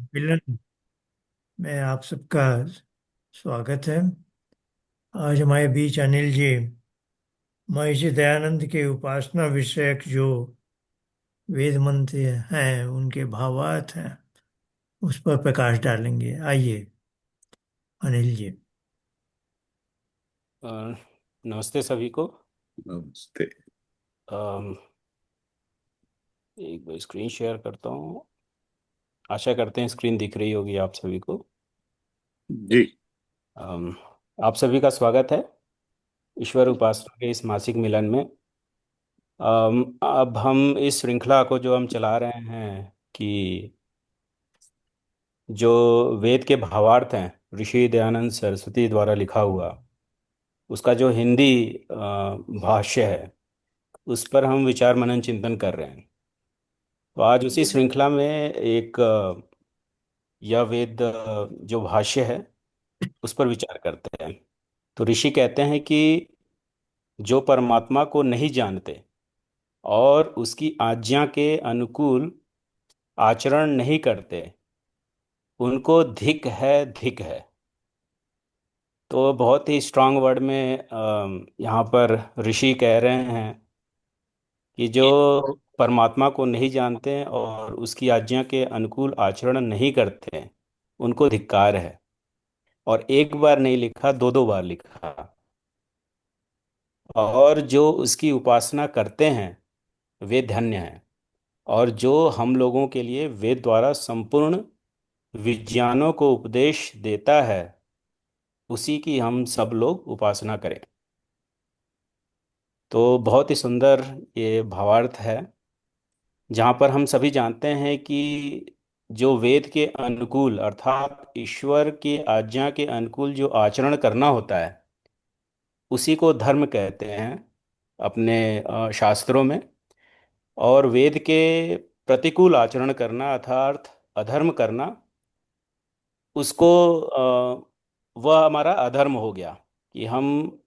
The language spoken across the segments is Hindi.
मिलन में आप सबका स्वागत है। आज हमारे बीच अनिल जी महर्षि दयानंद के उपासना विषयक जो वेद मंत्र हैं उनके भावार्थ हैं उस पर प्रकाश डालेंगे। आइए अनिल जी। अ, नमस्ते सभी को। नमस्ते। अम, एक बार स्क्रीन शेयर करता हूँ। आशा करते हैं स्क्रीन दिख रही होगी आप सभी को। जी। अम, आप सभी का स्वागत है ईश्वर उपासना के इस मासिक मिलन में। अब हम इस श्रृंखला को जो हम चला रहे हैं कि जो वेद के भावार्थ हैं ऋषि दयानंद सरस्वती द्वारा लिखा हुआ, उसका जो हिंदी भाष्य है उस पर हम विचार मनन चिंतन कर रहे हैं। तो आज उसी श्रृंखला में एक यह वेद जो भाष्य है उस पर विचार करते हैं। तो ऋषि कहते हैं कि जो परमात्मा को नहीं जानते और उसकी आज्ञा के अनुकूल आचरण नहीं करते, उनको धिक है, धिक है। तो बहुत ही स्ट्रांग वर्ड में यहाँ पर ऋषि कह रहे हैं कि जो परमात्मा को नहीं जानते और उसकी आज्ञा के अनुकूल आचरण नहीं करते, उनको धिक्कार है। और एक बार नहीं लिखा, दो दो बार लिखा। और जो उसकी उपासना करते हैं वे धन्य हैं। और जो हम लोगों के लिए वेद द्वारा संपूर्ण विज्ञानों को उपदेश देता है, उसी की हम सब लोग उपासना करें। तो बहुत ही सुंदर ये भावार्थ है, जहाँ पर हम सभी जानते हैं कि जो वेद के अनुकूल अर्थात ईश्वर की आज्ञा के अनुकूल जो आचरण करना होता है, उसी को धर्म कहते हैं अपने शास्त्रों में। और वेद के प्रतिकूल आचरण करना अर्थात अधर्म करना, उसको वह हमारा अधर्म हो गया कि हम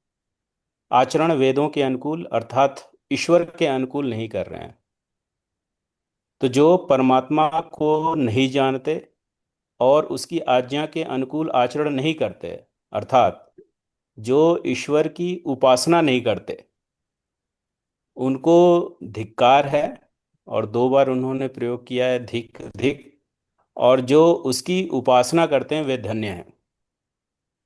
आचरण वेदों के अनुकूल अर्थात ईश्वर के अनुकूल नहीं कर रहे हैं। तो जो परमात्मा को नहीं जानते और उसकी आज्ञा के अनुकूल आचरण नहीं करते, अर्थात जो ईश्वर की उपासना नहीं करते, उनको धिक्कार है। और दो बार उन्होंने प्रयोग किया है धिक धिक। और जो उसकी उपासना करते हैं वे धन्य हैं।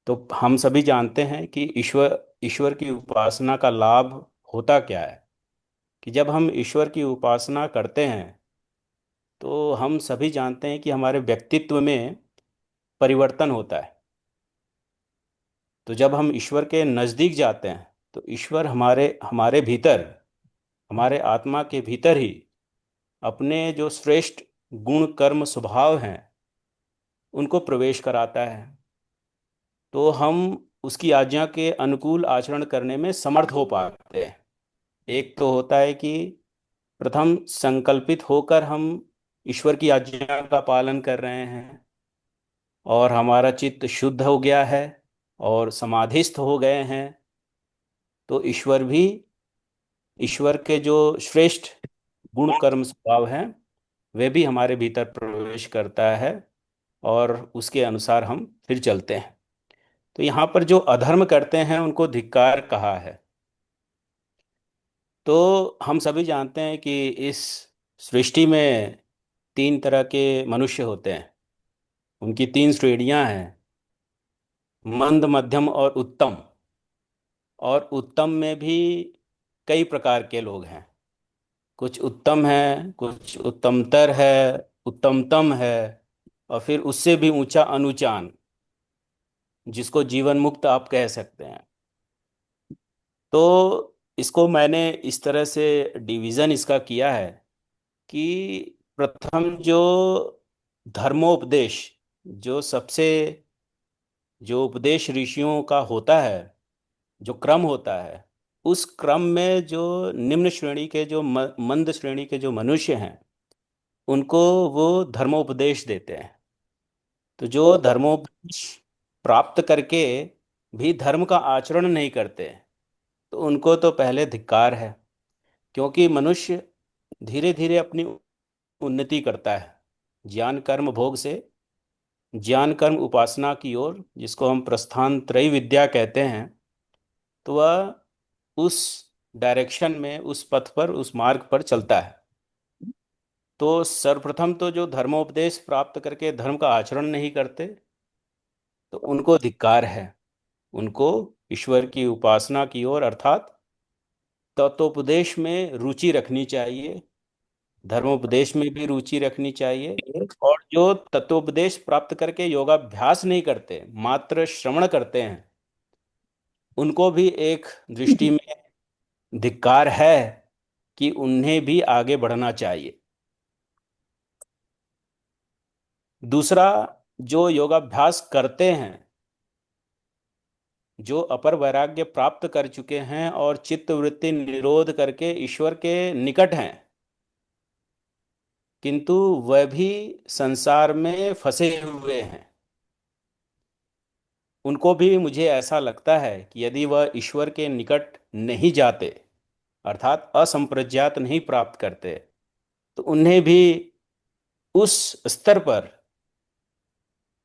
तो हम सभी जानते हैं कि ईश्वर ईश्वर की उपासना का लाभ होता क्या है, कि जब हम ईश्वर की उपासना करते हैं तो हम सभी जानते हैं कि हमारे व्यक्तित्व में परिवर्तन होता है। तो जब हम ईश्वर के नज़दीक जाते हैं तो ईश्वर हमारे हमारे भीतर, हमारे आत्मा के भीतर ही अपने जो श्रेष्ठ गुण कर्म स्वभाव हैं उनको प्रवेश कराता है। तो हम उसकी आज्ञा के अनुकूल आचरण करने में समर्थ हो पाते हैं। एक तो होता है कि प्रथम संकल्पित होकर हम ईश्वर की आज्ञा का पालन कर रहे हैं और हमारा चित्त शुद्ध हो गया है और समाधिस्थ हो गए हैं। तो ईश्वर भी, ईश्वर के जो श्रेष्ठ गुण कर्म स्वभाव हैं वे भी हमारे भीतर प्रवेश करता है और उसके अनुसार हम फिर चलते हैं। तो यहाँ पर जो अधर्म करते हैं उनको धिक्कार कहा है। तो हम सभी जानते हैं कि इस सृष्टि में तीन तरह के मनुष्य होते हैं। उनकी तीन श्रेणियां हैं, मंद, मध्यम और उत्तम। और उत्तम में भी कई प्रकार के लोग हैं। कुछ उत्तम है, कुछ उत्तमतर है, उत्तमतम है, और फिर उससे भी ऊंचा अनुचान, जिसको जीवन मुक्त आप कह सकते हैं। तो इसको मैंने इस तरह से डिवीज़न इसका किया है कि प्रथम जो धर्मोपदेश, जो सबसे, जो उपदेश ऋषियों का होता है, जो क्रम होता है, उस क्रम में जो निम्न श्रेणी के जो मंद श्रेणी के जो मनुष्य हैं उनको वो धर्मोपदेश देते हैं। तो जो धर्मोपदेश प्राप्त करके भी धर्म का आचरण नहीं करते, तो उनको तो पहले धिक्कार है। क्योंकि मनुष्य धीरे धीरे अपनी उन्नति करता है ज्ञान कर्म भोग से। ज्ञान कर्म उपासना की ओर, जिसको हम प्रस्थान त्रय विद्या कहते हैं, तो वह उस डायरेक्शन में, उस पथ पर, उस मार्ग पर चलता है। तो सर्वप्रथम तो जो धर्मोपदेश प्राप्त करके धर्म का आचरण नहीं करते, तो उनको धिक्कार है। उनको ईश्वर की उपासना की ओर, अर्थात तत्वोपदेश में रुचि रखनी चाहिए, धर्मोपदेश में भी रुचि रखनी चाहिए। और जो तत्वोपदेश प्राप्त करके योगाभ्यास नहीं करते, मात्र श्रवण करते हैं, उनको भी एक दृष्टि में धिक्कार है कि उन्हें भी आगे बढ़ना चाहिए। दूसरा, जो योगाभ्यास करते हैं, जो अपर वैराग्य प्राप्त कर चुके हैं और चित्त वृत्ति निरोध करके ईश्वर के निकट हैं, किंतु वह भी संसार में फंसे हुए हैं, उनको भी मुझे ऐसा लगता है कि यदि वह ईश्वर के निकट नहीं जाते, अर्थात असंप्रज्ञात नहीं प्राप्त करते, तो उन्हें भी उस स्तर पर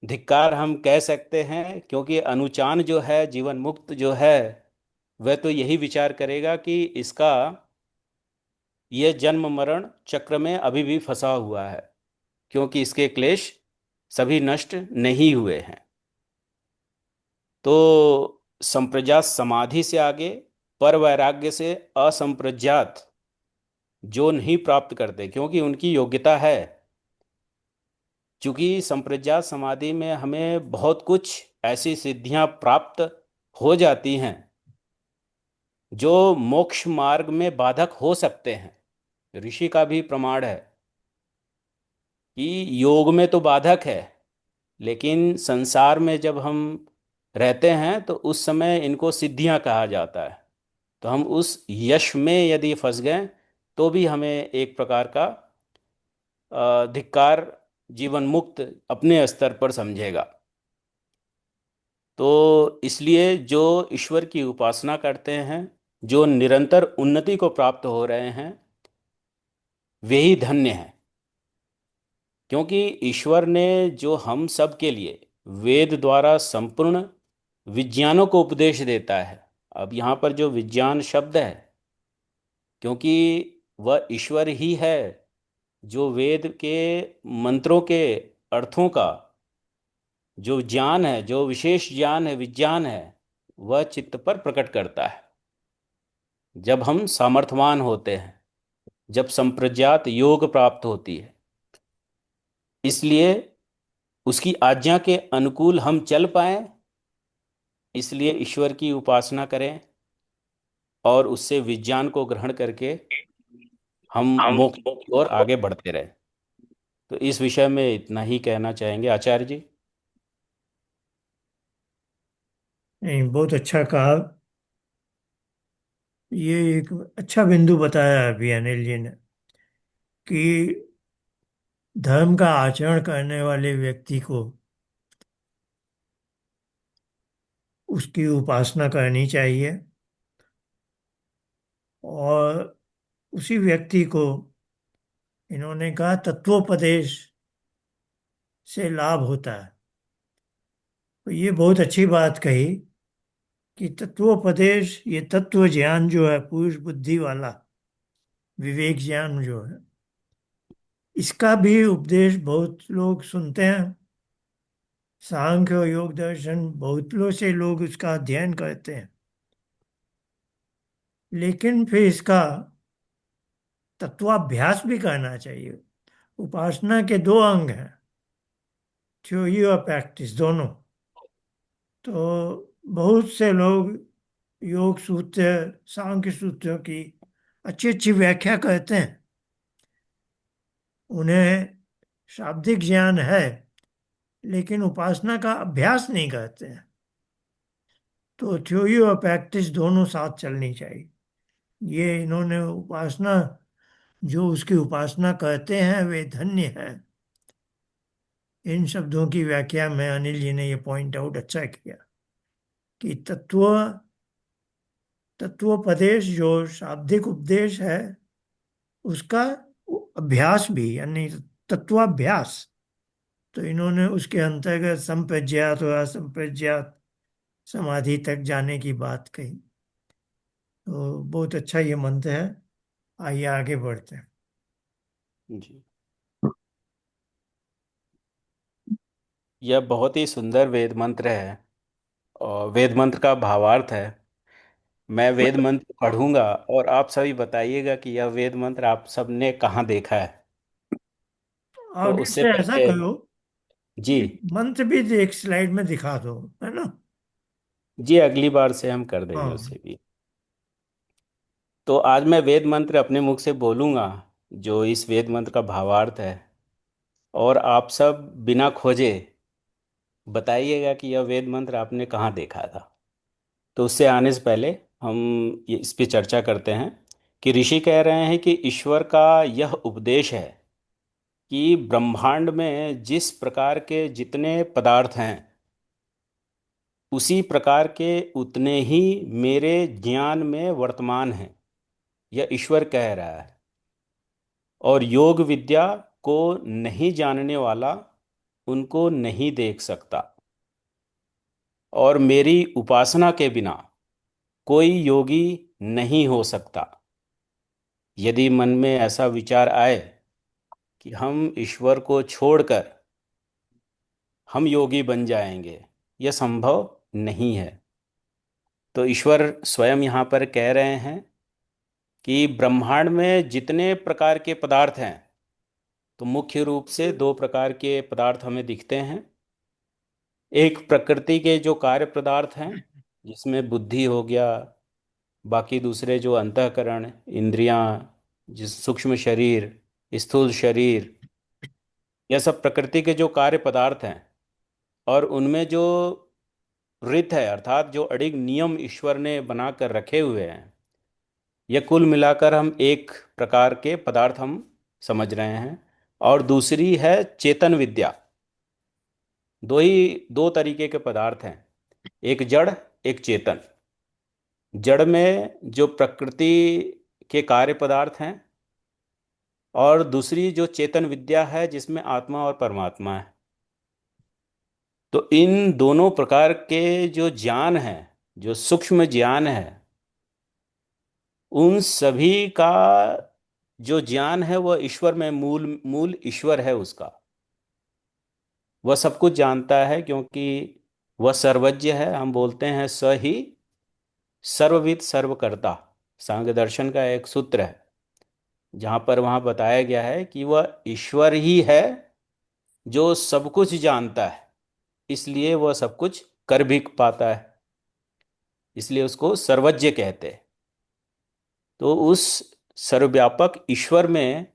धिक्कार हम कह सकते हैं। क्योंकि अनुचान जो है, जीवन मुक्त जो है, वह तो यही विचार करेगा कि इसका यह जन्म मरण चक्र में अभी भी फंसा हुआ है, क्योंकि इसके क्लेश सभी नष्ट नहीं हुए हैं। तो संप्रज्ञात समाधि से आगे, पर वैराग्य से असंप्रज्ञात जो नहीं प्राप्त करते, क्योंकि उनकी योग्यता है। क्योंकि संप्रज्ञात समाधि में हमें बहुत कुछ ऐसी सिद्धियां प्राप्त हो जाती हैं जो मोक्ष मार्ग में बाधक हो सकते हैं। ऋषि का भी प्रमाण है कि योग में तो बाधक है, लेकिन संसार में जब हम रहते हैं तो उस समय इनको सिद्धियां कहा जाता है। तो हम उस यश में यदि फंस गए, तो भी हमें एक प्रकार का धिक्कार जीवन मुक्त अपने स्तर पर समझेगा। तो इसलिए जो ईश्वर की उपासना करते हैं, जो निरंतर उन्नति को प्राप्त हो रहे हैं, वे ही धन्य हैं। क्योंकि ईश्वर ने जो हम सब के लिए वेद द्वारा संपूर्ण विज्ञानों को उपदेश देता है। अब यहाँ पर जो विज्ञान शब्द है, क्योंकि वह ईश्वर ही है जो वेद के मंत्रों के अर्थों का जो ज्ञान है, जो विशेष ज्ञान है, विज्ञान है, वह चित्त पर प्रकट करता है जब हम सामर्थ्यवान होते हैं, जब संप्रज्ञात योग प्राप्त होती है। इसलिए उसकी आज्ञा के अनुकूल हम चल पाए, इसलिए ईश्वर की उपासना करें और उससे विज्ञान को ग्रहण करके हम मोक्ष की ओर आगे बढ़ते रहें। तो इस विषय में इतना ही कहना चाहेंगे आचार्य जी। नहीं, बहुत अच्छा कहा। ये एक अच्छा बिंदु बताया अभी अनिल जी ने कि धर्म का आचरण करने वाले व्यक्ति को उसकी उपासना करनी चाहिए, और उसी व्यक्ति को इन्होंने कहा तत्वोपदेश से लाभ होता है। तो ये बहुत अच्छी बात कही कि तत्वोपदेश, ये तत्व ज्ञान जो है, पुरुष बुद्धि वाला विवेक ज्ञान जो है, इसका भी उपदेश बहुत लोग सुनते हैं। सांख्य और योग दर्शन बहुत लोग से लोग इसका अध्ययन करते हैं, लेकिन फिर इसका तत्वाभ्यास भी करना चाहिए। उपासना के दो अंग हैं, थ्योरी और प्रैक्टिस दोनों। तो बहुत से लोग योग सूत्र, सांख्य सूत्रों की अच्छी अच्छी व्याख्या करते हैं, उन्हें शाब्दिक ज्ञान है, लेकिन उपासना का अभ्यास नहीं करते हैं। तो थ्योरी और प्रैक्टिस दोनों साथ चलनी चाहिए। ये इन्होंने उपासना, जो उसकी उपासना करते हैं वे धन्य हैं, इन शब्दों की व्याख्या में अनिल जी ने ये पॉइंट आउट अच्छा किया कि तत्वोपदेश जो शाब्दिक उपदेश है, उसका अभ्यास भी, यानी तत्वाभ्यास तो इन्होंने उसके अंतर्गत संप्रज्ञात और असंप्रज्ञात समाधि तक जाने की बात कही। तो बहुत अच्छा ये मंत्र है। आइए आगे बढ़ते हैं। जी, यह बहुत ही सुंदर वेद मंत्र है और वेद मंत्र का भावार्थ है। मैं वेद मंत्र पढ़ूंगा और आप सभी बताइएगा कि यह वेद मंत्र आप सबने कहाँ देखा है। तो आगे उससे से ऐसा पहले करो जी, कि मंत्र भी एक स्लाइड में दिखा दो, है ना। जी अगली बार से हम कर देंगे हाँ। उसे भी। तो आज मैं वेद मंत्र अपने मुख से बोलूंगा जो इस वेद मंत्र का भावार्थ है, और आप सब बिना खोजे बताइएगा कि यह वेद मंत्र आपने कहाँ देखा था। तो उससे आने से पहले हम इस पे चर्चा करते हैं कि ऋषि कह रहे हैं कि ईश्वर का यह उपदेश है कि ब्रह्मांड में जिस प्रकार के जितने पदार्थ हैं उसी प्रकार के उतने ही मेरे ज्ञान में वर्तमान हैं। यह ईश्वर कह रहा है। और योग विद्या को नहीं जानने वाला उनको नहीं देख सकता, और मेरी उपासना के बिना कोई योगी नहीं हो सकता। यदि मन में ऐसा विचार आए कि हम ईश्वर को छोड़कर हम योगी बन जाएंगे, यह संभव नहीं है। तो ईश्वर स्वयं यहाँ पर कह रहे हैं कि ब्रह्मांड में जितने प्रकार के पदार्थ हैं, तो मुख्य रूप से दो प्रकार के पदार्थ हमें दिखते हैं। एक प्रकृति के जो कार्य पदार्थ हैं जिसमें बुद्धि हो गया, बाकी दूसरे जो अंतःकरण, इंद्रियां, जिस सूक्ष्म शरीर, स्थूल शरीर, यह सब प्रकृति के जो कार्य पदार्थ हैं। और उनमें जो रित है अर्थात जो अड़िग नियम ईश्वर ने बना कर रखे हुए हैं, यह कुल मिलाकर हम एक प्रकार के पदार्थ हम समझ रहे हैं। और दूसरी है चेतन विद्या। दो तरीके के पदार्थ हैं, एक जड़, एक चेतन। जड़ में जो प्रकृति के कार्य पदार्थ हैं, और दूसरी जो चेतन विद्या है जिसमें आत्मा और परमात्मा है। तो इन दोनों प्रकार के जो ज्ञान है, जो सूक्ष्म ज्ञान है, उन सभी का जो ज्ञान है वह ईश्वर में मूल मूल ईश्वर है उसका। वह सब कुछ जानता है क्योंकि वह सर्वज्ञ है। हम बोलते हैं स ही सर्वविद सर्वकर्ता। सांख्य दर्शन का एक सूत्र है जहाँ पर वहाँ बताया गया है कि वह ईश्वर ही है जो सब कुछ जानता है, इसलिए वह सब कुछ कर भी पाता है, इसलिए उसको सर्वज्ञ कहते हैं। तो उस सर्वव्यापक ईश्वर में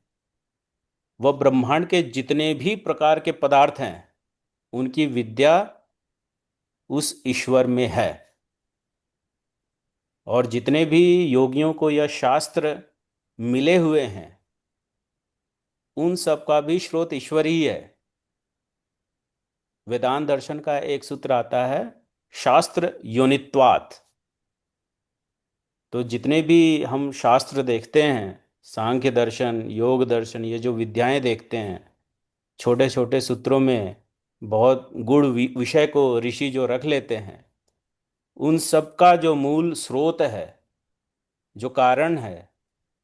वह ब्रह्मांड के जितने भी प्रकार के पदार्थ हैं उनकी विद्या उस ईश्वर में है। और जितने भी योगियों को यह शास्त्र मिले हुए हैं उन सब का भी स्रोत ईश्वर ही है। वेदांत दर्शन का एक सूत्र आता है शास्त्र योनित्वात्। तो जितने भी हम शास्त्र देखते हैं, सांख्य दर्शन, योग दर्शन, ये जो विद्याएं देखते हैं, छोटे छोटे सूत्रों में बहुत गुड़ विषय को ऋषि जो रख लेते हैं, उन सब का जो मूल स्रोत है, जो कारण है,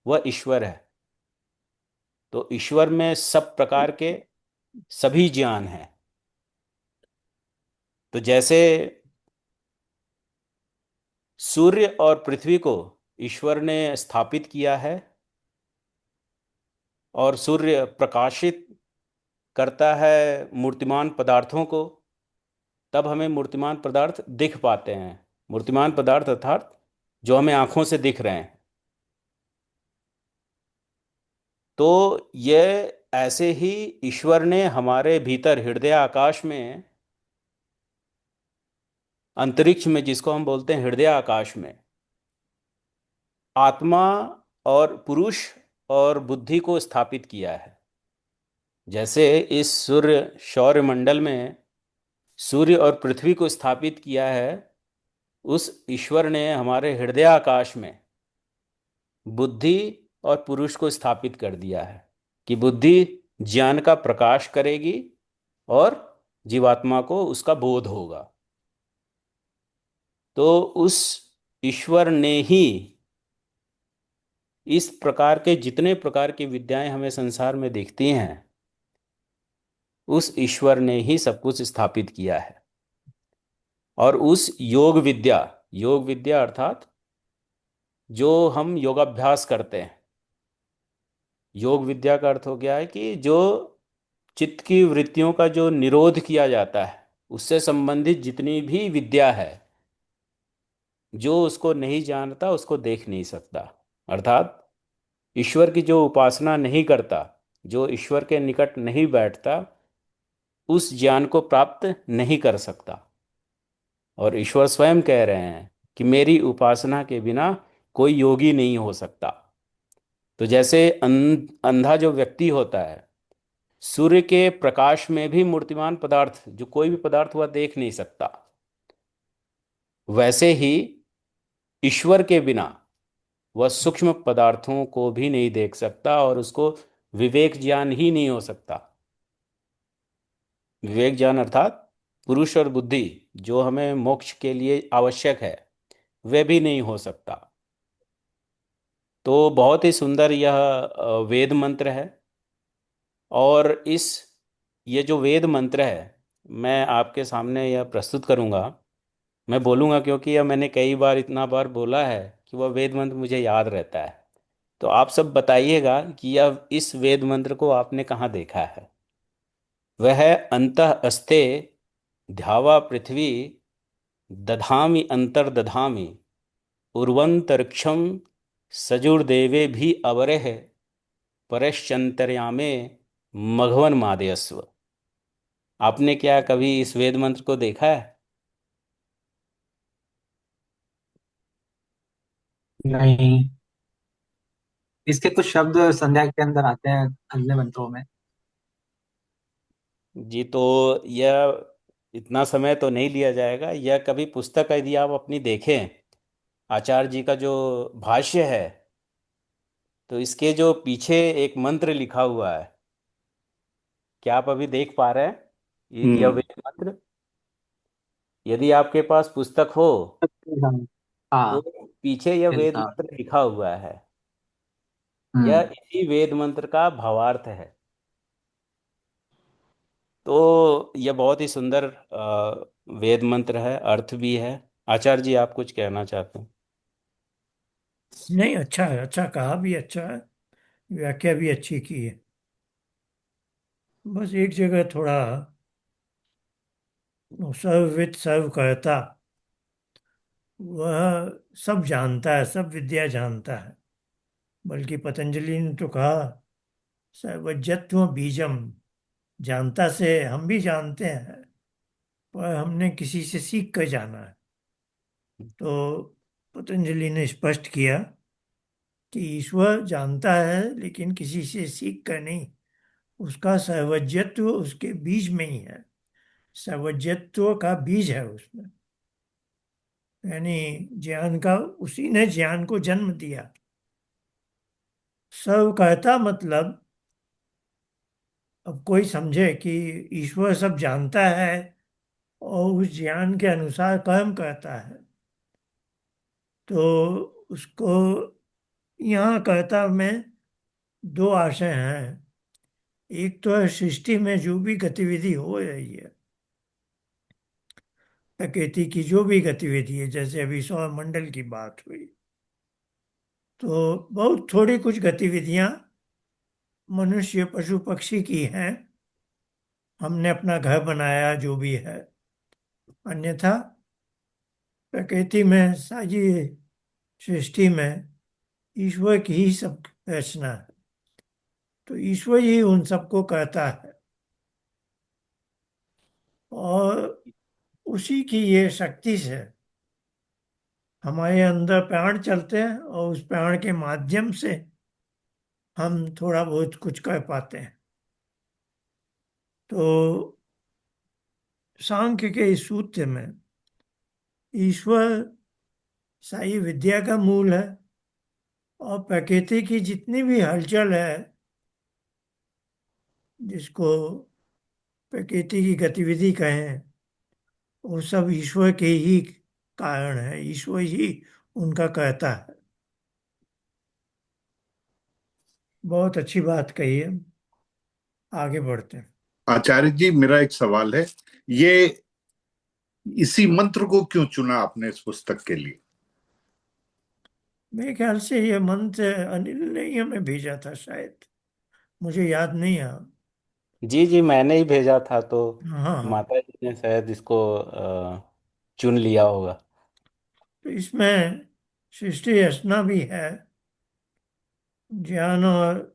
वह ईश्वर है। तो ईश्वर में सब प्रकार के सभी ज्ञान हैं। तो जैसे सूर्य और पृथ्वी को ईश्वर ने स्थापित किया है, और सूर्य प्रकाशित करता है मूर्तिमान पदार्थों को, तब हमें मूर्तिमान पदार्थ दिख पाते हैं। मूर्तिमान पदार्थ अर्थात जो हमें आंखों से दिख रहे हैं। तो यह ऐसे ही ईश्वर ने हमारे भीतर हृदय आकाश में, अंतरिक्ष में, जिसको हम बोलते हैं हृदय आकाश में, आत्मा और पुरुष और बुद्धि को स्थापित किया है। जैसे इस सूर्य सौर मंडल में सूर्य और पृथ्वी को स्थापित किया है, उस ईश्वर ने हमारे हृदय आकाश में बुद्धि और पुरुष को स्थापित कर दिया है कि बुद्धि ज्ञान का प्रकाश करेगी और जीवात्मा को उसका बोध होगा। तो उस ईश्वर ने ही इस प्रकार के जितने प्रकार की विद्याएं हमें संसार में दिखती हैं, उस ईश्वर ने ही सब कुछ स्थापित किया है। और उस योग विद्या अर्थात जो हम योगाभ्यास करते हैं, योग विद्या का अर्थ हो गया है कि जो चित्त की वृत्तियों का जो निरोध किया जाता है, उससे संबंधित जितनी भी विद्या है, जो उसको नहीं जानता उसको देख नहीं सकता। अर्थात ईश्वर की जो उपासना नहीं करता, जो ईश्वर के निकट नहीं बैठता, उस ज्ञान को प्राप्त नहीं कर सकता। और ईश्वर स्वयं कह रहे हैं कि मेरी उपासना के बिना कोई योगी नहीं हो सकता। तो जैसे अंधा जो व्यक्ति होता है, सूर्य के प्रकाश में भी मूर्तिमान पदार्थ, जो कोई भी पदार्थ वह देख नहीं सकता, वैसे ही ईश्वर के बिना वह सूक्ष्म पदार्थों को भी नहीं देख सकता और उसको विवेक ज्ञान ही नहीं हो सकता। विवेक ज्ञान अर्थात पुरुष और बुद्धि, जो हमें मोक्ष के लिए आवश्यक है, वह भी नहीं हो सकता। तो बहुत ही सुंदर यह वेद मंत्र है। और ये जो वेद मंत्र है, मैं आपके सामने यह प्रस्तुत करूंगा। मैं बोलूंगा क्योंकि यह मैंने कई बार, इतना बार बोला है कि वह वेद मंत्र मुझे याद रहता है। तो आप सब बताइएगा कि यह इस वेद मंत्र को आपने कहाँ देखा है। वह है, अंतः अस्ते ध्यावा पृथ्वी दधामि अंतर्दधामि उर्वंतरिक्षम सजुर्देवे भी अवरेह परश्चंतर्यामे मघवन मादयस्व। आपने क्या कभी इस वेद मंत्र को देखा है? नहीं, इसके कुछ शब्द संध्या के अंदर आते हैं अगले मंत्रों में। जी, तो यह इतना समय तो नहीं लिया जाएगा। यह कभी पुस्तक यदि आप अपनी देखें, आचार्य जी का जो भाष्य है, तो इसके जो पीछे एक मंत्र लिखा हुआ है, क्या आप अभी देख पा रहे हैं यह हम्म। वेद मंत्र? यदि आपके पास पुस्तक हो तो हाँ। पीछे यह वेद हाँ। मंत्र लिखा हुआ है। हम्म। यह इसी वेद मंत्र का भावार्थ है। तो यह बहुत ही सुंदर वेद मंत्र है, अर्थ भी है। आचार्य जी, आप कुछ कहना चाहते हैं? नहीं, अच्छा है, अच्छा कहा भी, अच्छा है, व्याख्या भी अच्छी की है। बस एक जगह थोड़ा सर्वविद सर्व कहता, वह सब जानता है, सब विद्या जानता है। बल्कि पतंजलि ने तो कहा सर्वज्ञत्व बीजम, जानता से हम भी जानते हैं, पर हमने किसी से सीख कर जाना है। तो पतंजलि ने स्पष्ट किया कि ईश्वर जानता है लेकिन किसी से सीख कर नहीं, उसका सर्वज्ञत्व उसके बीज में ही है, सर्वज्ञत्व का बीज है उसमें। यानी ज्ञान का, उसी ने ज्ञान को जन्म दिया। सर्व कहता मतलब, अब कोई समझे कि ईश्वर सब जानता है और उस ज्ञान के अनुसार कर्म करता है, तो उसको यहाँ कर्ता में दो आशय हैं। एक तो है सृष्टि में जो भी गतिविधि हो रही है, प्रकृति की जो भी गतिविधि है, जैसे अभी सौर मंडल की बात हुई, तो बहुत थोड़ी कुछ गतिविधियां मनुष्य पशु पक्षी की हैं, हमने अपना घर बनाया जो भी है। अन्यथा प्रकृति में, सारी सृष्टि में ईश्वर की ही सब रचना है, तो ईश्वर ही उन सबको करता है। और उसी की ये शक्ति से हमारे अंदर प्राण चलते हैं और उस प्राण के माध्यम से हम थोड़ा बहुत कुछ कर पाते हैं। तो सांख्य के इस सूत्र में ईश्वर सारी विद्या का मूल है, और प्रकृति की जितनी भी हलचल है, जिसको प्रकृति की गतिविधि कहें, वो सब ईश्वर के ही कारण है, ईश्वर ही उनका कहता है। बहुत अच्छी बात कही है। आगे बढ़ते हैं। आचार्य जी, मेरा एक सवाल है। ये इसी मंत्र को क्यों चुना आपने इस पुस्तक के लिए? मेरे ख्याल से ये मंत्र अनिल ने ही हमें भेजा था शायद, मुझे याद नहीं है। जी जी, मैंने ही भेजा था, तो हाँ, माता जी ने शायद इसको चुन लिया होगा। तो इसमें सृष्टि रचना भी है, ज्ञान और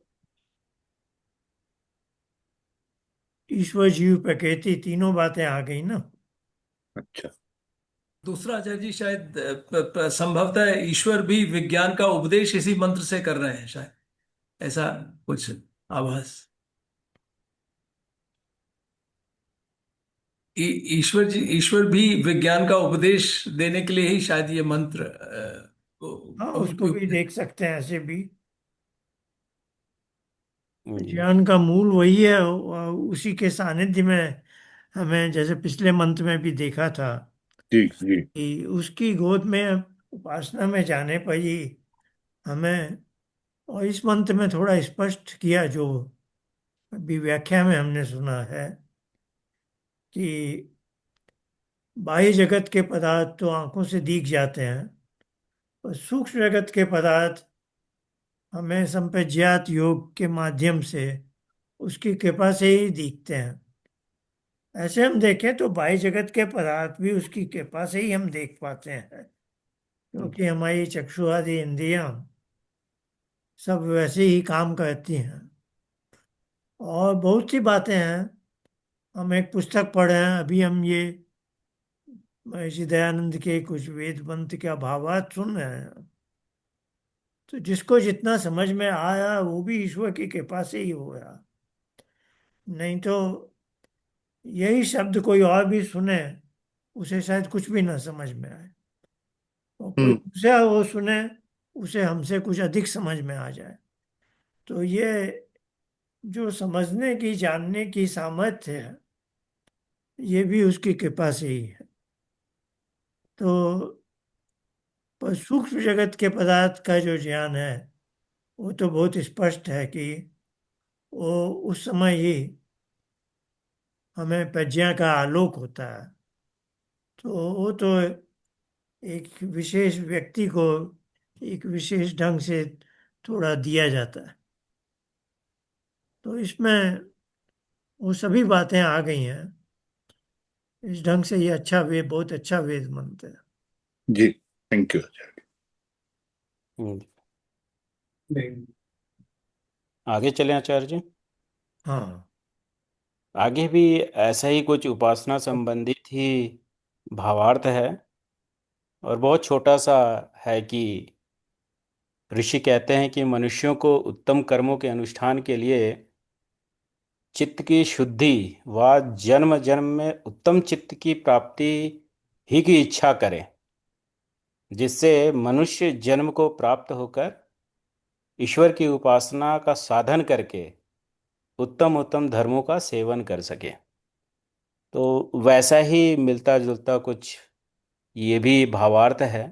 ईश्वर जीव प्रकृति तीनों बातें आ गई ना। अच्छा। दूसरा आचार्य जी शायद संभवतः ईश्वर भी विज्ञान का उपदेश इसी मंत्र से कर रहे हैं शायद, ऐसा कुछ आभास। ईश्वर भी विज्ञान का उपदेश देने के लिए ही शायद ये मंत्र हाँ, उसको भी उपयुक्त है। देख सकते हैं ऐसे भी। जी ज्ञान का मूल वही है, और उसी के सानिध्य में हमें, जैसे पिछले मंत्र में भी देखा था, जी जी। कि उसकी गोद में उपासना में जाने पर ही हमें, और इस मंत्र में थोड़ा स्पष्ट किया, जो अभी व्याख्या में हमने सुना है, कि बाह्य जगत के पदार्थ तो आंखों से दिख जाते हैं, और सूक्ष्म जगत के पदार्थ हमें संप्रज्ञात योग के माध्यम से उसकी कृपा से ही दिखते हैं। ऐसे हम देखें तो बाह्य जगत के पदार्थ भी उसकी कृपा से ही हम देख पाते हैं, क्योंकि हमारी चक्षु आदि इंद्रियां सब वैसे ही काम करती हैं। और बहुत सी बातें हैं। हम एक पुस्तक पढ़े हैं अभी, हम ये महर्षि दयानंद के कुछ वेद मंत्र का भावार्थ सुन रहे हैं, तो जिसको जितना समझ में आया वो भी ईश्वर की कृपा से ही हो गया। नहीं तो यही शब्द कोई और भी सुने, उसे शायद कुछ भी ना समझ में आए, और कोई हम्म। दूसरा वो सुने, उसे हमसे कुछ अधिक समझ में आ जाए। तो ये जो समझने की, जानने की सामर्थ्य है, ये भी उसकी कृपा से ही है। तो पर सूक्ष्म जगत के पदार्थ का जो ज्ञान है, वो तो बहुत स्पष्ट है कि वो उस समय ही हमें प्रज्ञा का आलोक होता है। तो वो तो एक विशेष व्यक्ति को एक विशेष ढंग से थोड़ा दिया जाता है। तो इसमें वो सभी बातें आ गई हैं। इस ढंग से ये अच्छा वेद, बहुत अच्छा वेद मंत्र है। जी, थैंक यू आचार्य। जी। नहीं। आगे चलें आचार्य जी। हाँ, आगे भी ऐसा ही कुछ उपासना संबंधित ही भावार्थ है, और बहुत छोटा सा है कि ऋषि कहते हैं कि मनुष्यों को उत्तम कर्मों के अनुष्ठान के लिए चित्त की शुद्धि व जन्म जन्म में उत्तम चित्त की प्राप्ति ही की इच्छा करें, जिससे मनुष्य जन्म को प्राप्त होकर ईश्वर की उपासना का साधन करके उत्तम उत्तम धर्मों का सेवन कर सके। तो वैसा ही मिलता जुलता कुछ ये भी भावार्थ है।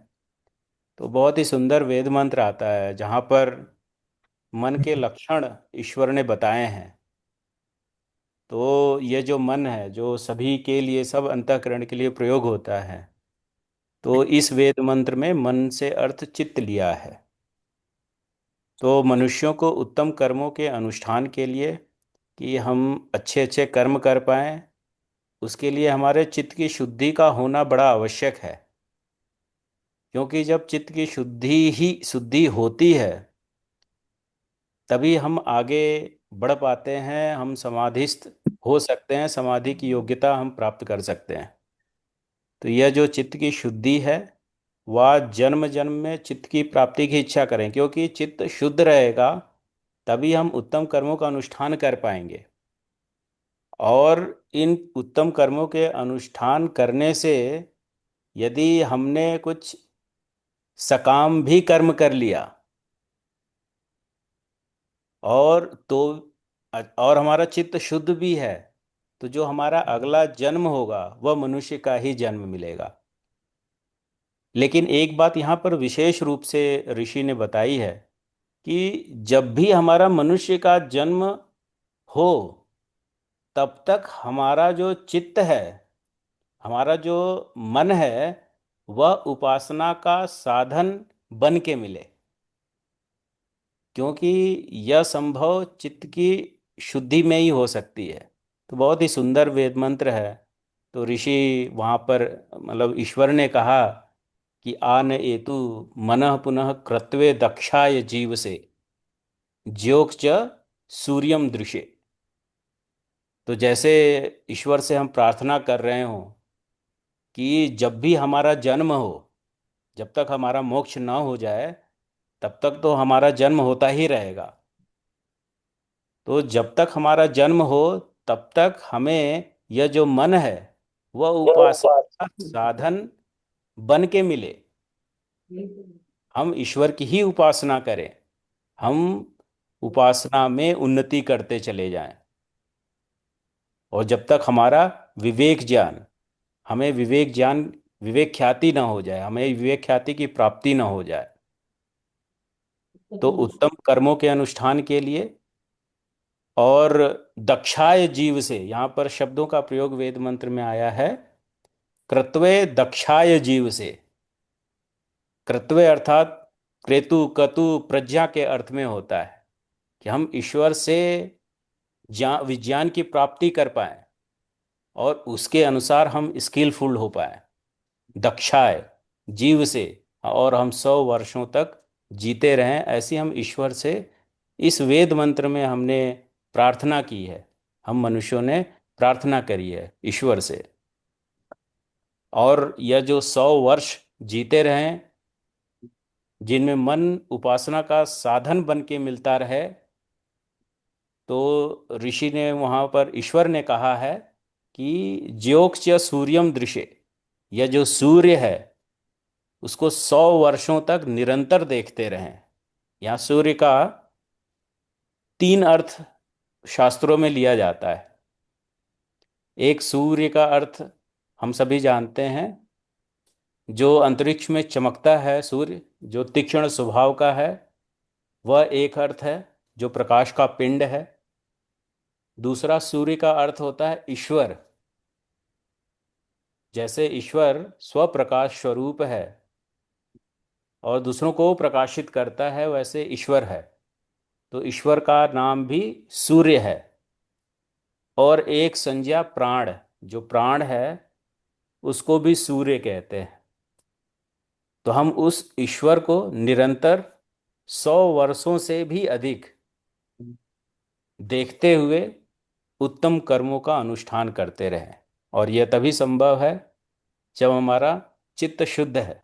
तो बहुत ही सुंदर वेद मंत्र आता है जहाँ पर मन के लक्षण ईश्वर ने बताए हैं। तो ये जो मन है, जो सभी के लिए, सब अंतःकरण के लिए प्रयोग होता है, तो इस वेद मंत्र में मन से अर्थ चित्त लिया है। तो मनुष्यों को उत्तम कर्मों के अनुष्ठान के लिए, कि हम अच्छे अच्छे कर्म कर पाएं, उसके लिए हमारे चित्त की शुद्धि का होना बड़ा आवश्यक है। क्योंकि जब चित्त की शुद्धि होती है, तभी हम आगे बढ़ पाते हैं, हम समाधिस्थ हो सकते हैं, समाधि की योग्यता हम प्राप्त कर सकते हैं। तो यह जो चित्त की शुद्धि है, वह जन्म जन्म में चित्त की प्राप्ति की इच्छा करें, क्योंकि चित्त शुद्ध रहेगा तभी हम उत्तम कर्मों का अनुष्ठान कर पाएंगे। और इन उत्तम कर्मों के अनुष्ठान करने से, यदि हमने कुछ सकाम भी कर्म कर लिया और तो और हमारा चित्त शुद्ध भी है, तो जो हमारा अगला जन्म होगा वह मनुष्य का ही जन्म मिलेगा। लेकिन एक बात यहाँ पर विशेष रूप से ऋषि ने बताई है कि जब भी हमारा मनुष्य का जन्म हो, तब तक हमारा जो चित्त है, हमारा जो मन है, वह उपासना का साधन बन के मिले। क्योंकि यह संभव चित्त की शुद्धि में ही हो सकती है। तो बहुत ही सुंदर वेद मंत्र है। तो ऋषि वहाँ पर, मतलब ईश्वर ने कहा कि आन एतु मनः पुनः कृत्वे दक्षाय जीव से ज्योक् च सूर्यम दृशे। तो जैसे ईश्वर से हम प्रार्थना कर रहे हो कि जब भी हमारा जन्म हो, जब तक हमारा मोक्ष न हो जाए तब तक तो हमारा जन्म होता ही रहेगा। तो जब तक हमारा जन्म हो तब तक हमें यह जो मन है वह उपासना का साधन बन के मिले। हम ईश्वर की ही उपासना करें, हम उपासना में उन्नति करते चले जाएं। और जब तक हमारा विवेक ज्ञान, हमें विवेक ज्ञान, विवेक ख्याति ना हो जाए, हमें विवेक ख्याति की प्राप्ति ना हो जाए, तो उत्तम कर्मों के अनुष्ठान के लिए और दक्षाय जीव से, यहाँ पर शब्दों का प्रयोग वेद मंत्र में आया है, कृत्वे दक्षाय जीव से। कृत्वे अर्थात क्रेतु कतु प्रज्ञा के अर्थ में होता है कि हम ईश्वर से विज्ञान की प्राप्ति कर पाए और उसके अनुसार हम स्किलफुल हो पाए। दक्षाय जीव से, और हम 100 वर्षों तक जीते रहें, ऐसी हम ईश्वर से इस वेद मंत्र में हमने प्रार्थना की है। हम मनुष्यों ने प्रार्थना करी है ईश्वर से। और यह जो 100 वर्ष जीते रहें, जिनमें मन उपासना का साधन बन के मिलता रहे, तो ऋषि ने वहाँ पर, ईश्वर ने कहा है कि ज्योक्ष सूर्यम दृशे, यह जो सूर्य है उसको 100 वर्षों तक निरंतर देखते रहें। यहाँ सूर्य का 3 अर्थ शास्त्रों में लिया जाता है। एक, सूर्य का अर्थ हम सभी जानते हैं, जो अंतरिक्ष में चमकता है सूर्य, जो तीक्ष्ण स्वभाव का है, वह एक अर्थ है, जो प्रकाश का पिंड है। दूसरा, सूर्य का अर्थ होता है ईश्वर। जैसे ईश्वर स्वप्रकाश स्वरूप है और दूसरों को प्रकाशित करता है, वैसे ईश्वर है। तो ईश्वर का नाम भी सूर्य है। और एक संज्ञा प्राण, जो प्राण है उसको भी सूर्य कहते हैं। तो हम उस ईश्वर को निरंतर 100 वर्षों से भी अधिक देखते हुए उत्तम कर्मों का अनुष्ठान करते रहें। और यह तभी संभव है जब हमारा चित्त शुद्ध है।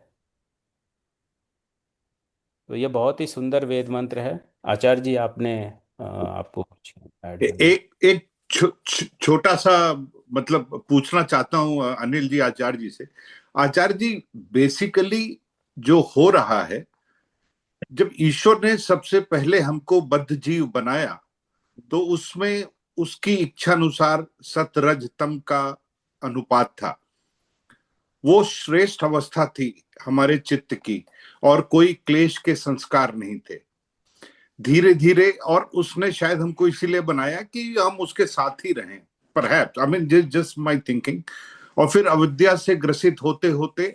तो यह बहुत ही सुंदर वेद मंत्र है। आचार्य जी, आपने आपको कुछ ऐड करना? एक एक छोटा सा मतलब पूछना चाहता हूं अनिल जी, आचार्य जी से। आचार्य जी, बेसिकली जो हो रहा है, जब ईश्वर ने सबसे पहले हमको बद्ध जीव बनाया तो उसमें उसकी इच्छा अनुसार सत रज तम का अनुपात था। वो श्रेष्ठ अवस्था थी हमारे चित्त की, और कोई क्लेश के संस्कार नहीं थे। धीरे धीरे, और उसने शायद हमको इसीलिए बनाया कि हम उसके साथ ही रहें, perhaps, I mean just my thinking. और फिर अविद्या से ग्रसित होते होते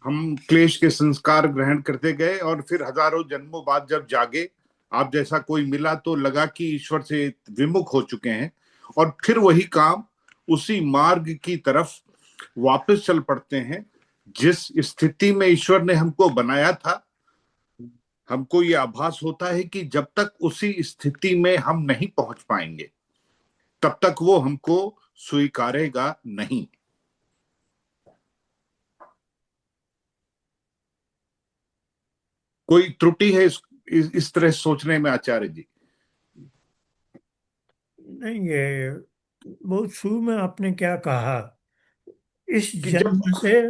हम क्लेश के संस्कार ग्रहण करते गए, और फिर हजारों जन्मों बाद जब जागे, आप जैसा कोई मिला तो लगा कि ईश्वर से विमुख हो चुके हैं, और फिर वही काम, उसी मार्ग की तरफ वापस चल पड़ते हैं जिस स्थिति में ईश्वर ने हमको बनाया था। हमको ये आभास होता है कि जब तक उसी स्थिति में हम नहीं पहुंच पाएंगे तब तक वो हमको स्वीकारेगा नहीं। कोई त्रुटि है इस तरह सोचने में आचार्य जी? नहीं, ये बहुत शुरू में आपने क्या कहा, इस कि जब, जन्म से,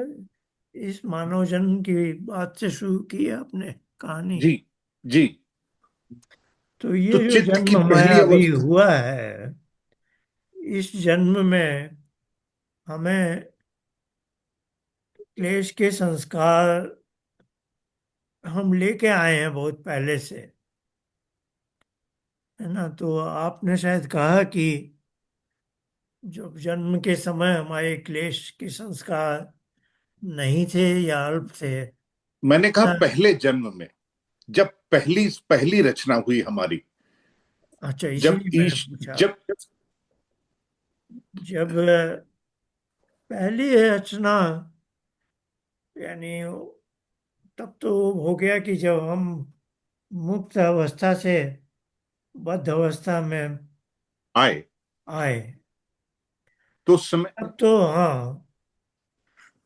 इस मानव जन्म की बात से शुरू की है आपने कहानी। जी जी, तो तो ये जो चित्त की जन्म हमारा पहली अभी अवस्था। हुआ है, इस जन्म में हमें क्लेश के संस्कार हम लेके आए हैं बहुत पहले से, है ना। तो आपने शायद कहा कि जब जन्म के समय हमारे क्लेश के संस्कार नहीं थे या अल्प थे। मैंने कहा हाँ, पहले जन्म में, जब पहली पहली रचना हुई हमारी, अच्छा, जब इसीलिए मैंने पूछा। जब जब पहली रचना, यानी तब तो हो गया कि जब हम मुक्त अवस्था से बद्ध अवस्था में आए आए, तो उस समय, तब तो हाँ,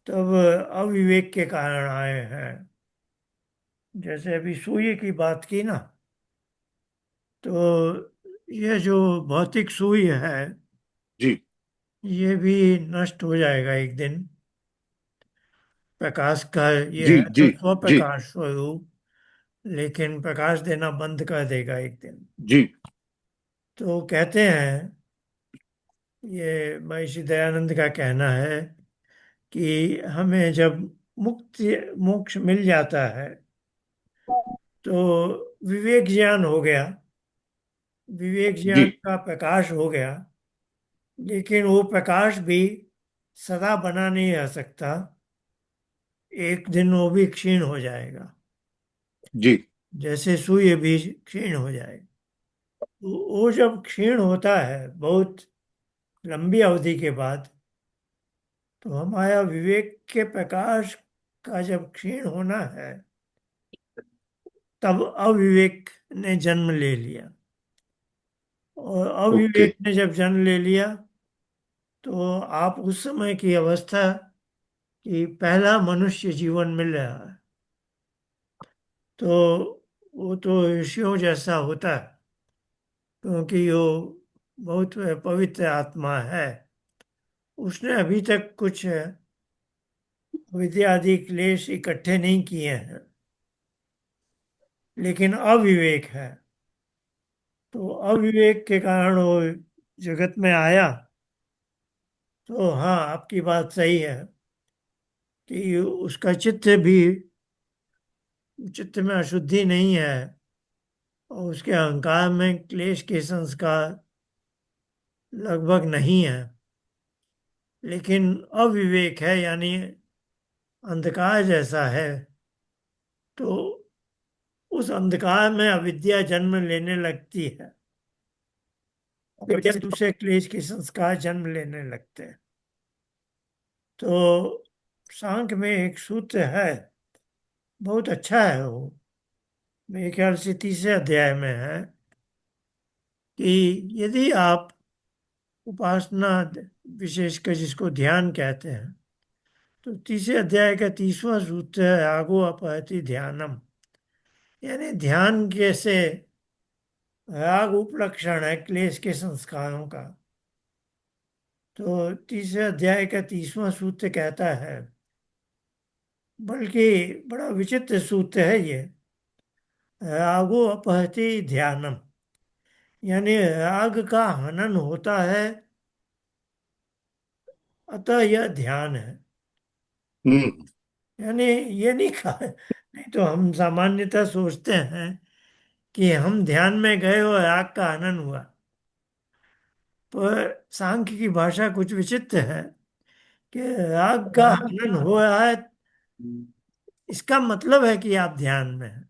तब अविवेक के कारण आए हैं। जैसे अभी सुई की बात की ना, तो ये जो भौतिक सुई है, जी ये भी नष्ट हो जाएगा एक दिन। प्रकाश का ये जी है जी तो जी स्वप्रकाश स्वरूप, लेकिन प्रकाश देना बंद कर देगा एक दिन। जी तो कहते हैं, ये महर्षि दयानंद का कहना है कि हमें जब मुक्ति मोक्ष मिल जाता है तो विवेक ज्ञान हो गया, विवेक जी ज्ञान का प्रकाश हो गया, लेकिन वो प्रकाश भी सदा बना नहीं रह सकता, एक दिन वो भी क्षीण हो जाएगा। जी जैसे सूर्य भी क्षीण हो जाएगा। तो वो जब क्षीण होता है बहुत लंबी अवधि के बाद, तो हमारा विवेक के प्रकाश का जब क्षीण होना है, तब अविवेक ने जन्म ले लिया। और ओके अविवेक ने जब जन्म ले लिया, तो आप उस समय की अवस्था कि पहला मनुष्य जीवन मिल रहा है, तो वो तो ऋषियों जैसा होता है, क्योंकि वो बहुत पवित्र आत्मा है। उसने अभी तक कुछ विद्या आदि क्लेश इकट्ठे नहीं किए हैं, लेकिन अविवेक है। तो अविवेक के कारण वो जगत में आया। तो हाँ, आपकी बात सही है कि उसका चित्त में अशुद्धि नहीं है, और उसके अहंकार में क्लेश के संस्कार लगभग नहीं है, लेकिन अविवेक है, यानी अंधकार जैसा है। तो उस अंधकार में अविद्या जन्म लेने लगती है, अविद्या से दूसरे क्लेश के संस्कार जन्म लेने लगते हैं। तो सांख्य में एक सूत्र है, बहुत अच्छा है वो, मेरे ख्याल से तीसरे अध्याय में है, कि यदि आप उपासना, विशेषकर जिसको ध्यान कहते हैं, तो तीसरे अध्याय का 30वां सूत्र है, आगो अपहति ध्यानम। यानी ध्यान कैसे राग उपलक्षण है क्लेश के संस्कारों का। तो तीसरे अध्याय का 30वां सूत्र कहता है, बल्कि बड़ा विचित्र सूत्र है ये, रागो अपहति ध्यानम। यानी राग का हनन होता है, अतः यह ध्यान है। हम्म यानी ये नहीं कहा, नहीं तो हम सामान्यतः सोचते हैं कि हम ध्यान में गए और राग का हनन हुआ। पर सांख्य की भाषा कुछ विचित्र है कि राग का हनन हो रहा है, इसका मतलब है कि आप ध्यान में हैं,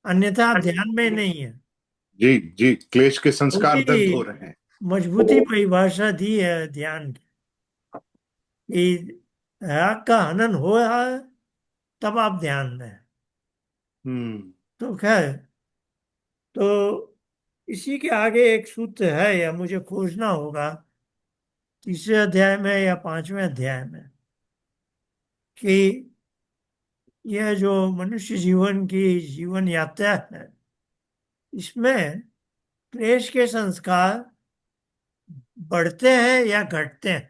अन्यथा आप ध्यान में नहीं है। जी जी, क्लेश के बहुत संस्कार ही दग्ध हो रहे हैं। मजबूती परिभाषा दी है ध्यान की, कि राग का हनन हो रहा है, तब आप ध्यान में हैं। हम्म तो खैर, तो इसी के आगे एक सूत्र है, या मुझे खोजना होगा तीसरे अध्याय में या 5वें अध्याय में, कि यह जो मनुष्य जीवन की जीवन यात्रा है, इसमें क्लेश के संस्कार बढ़ते हैं या घटते हैं,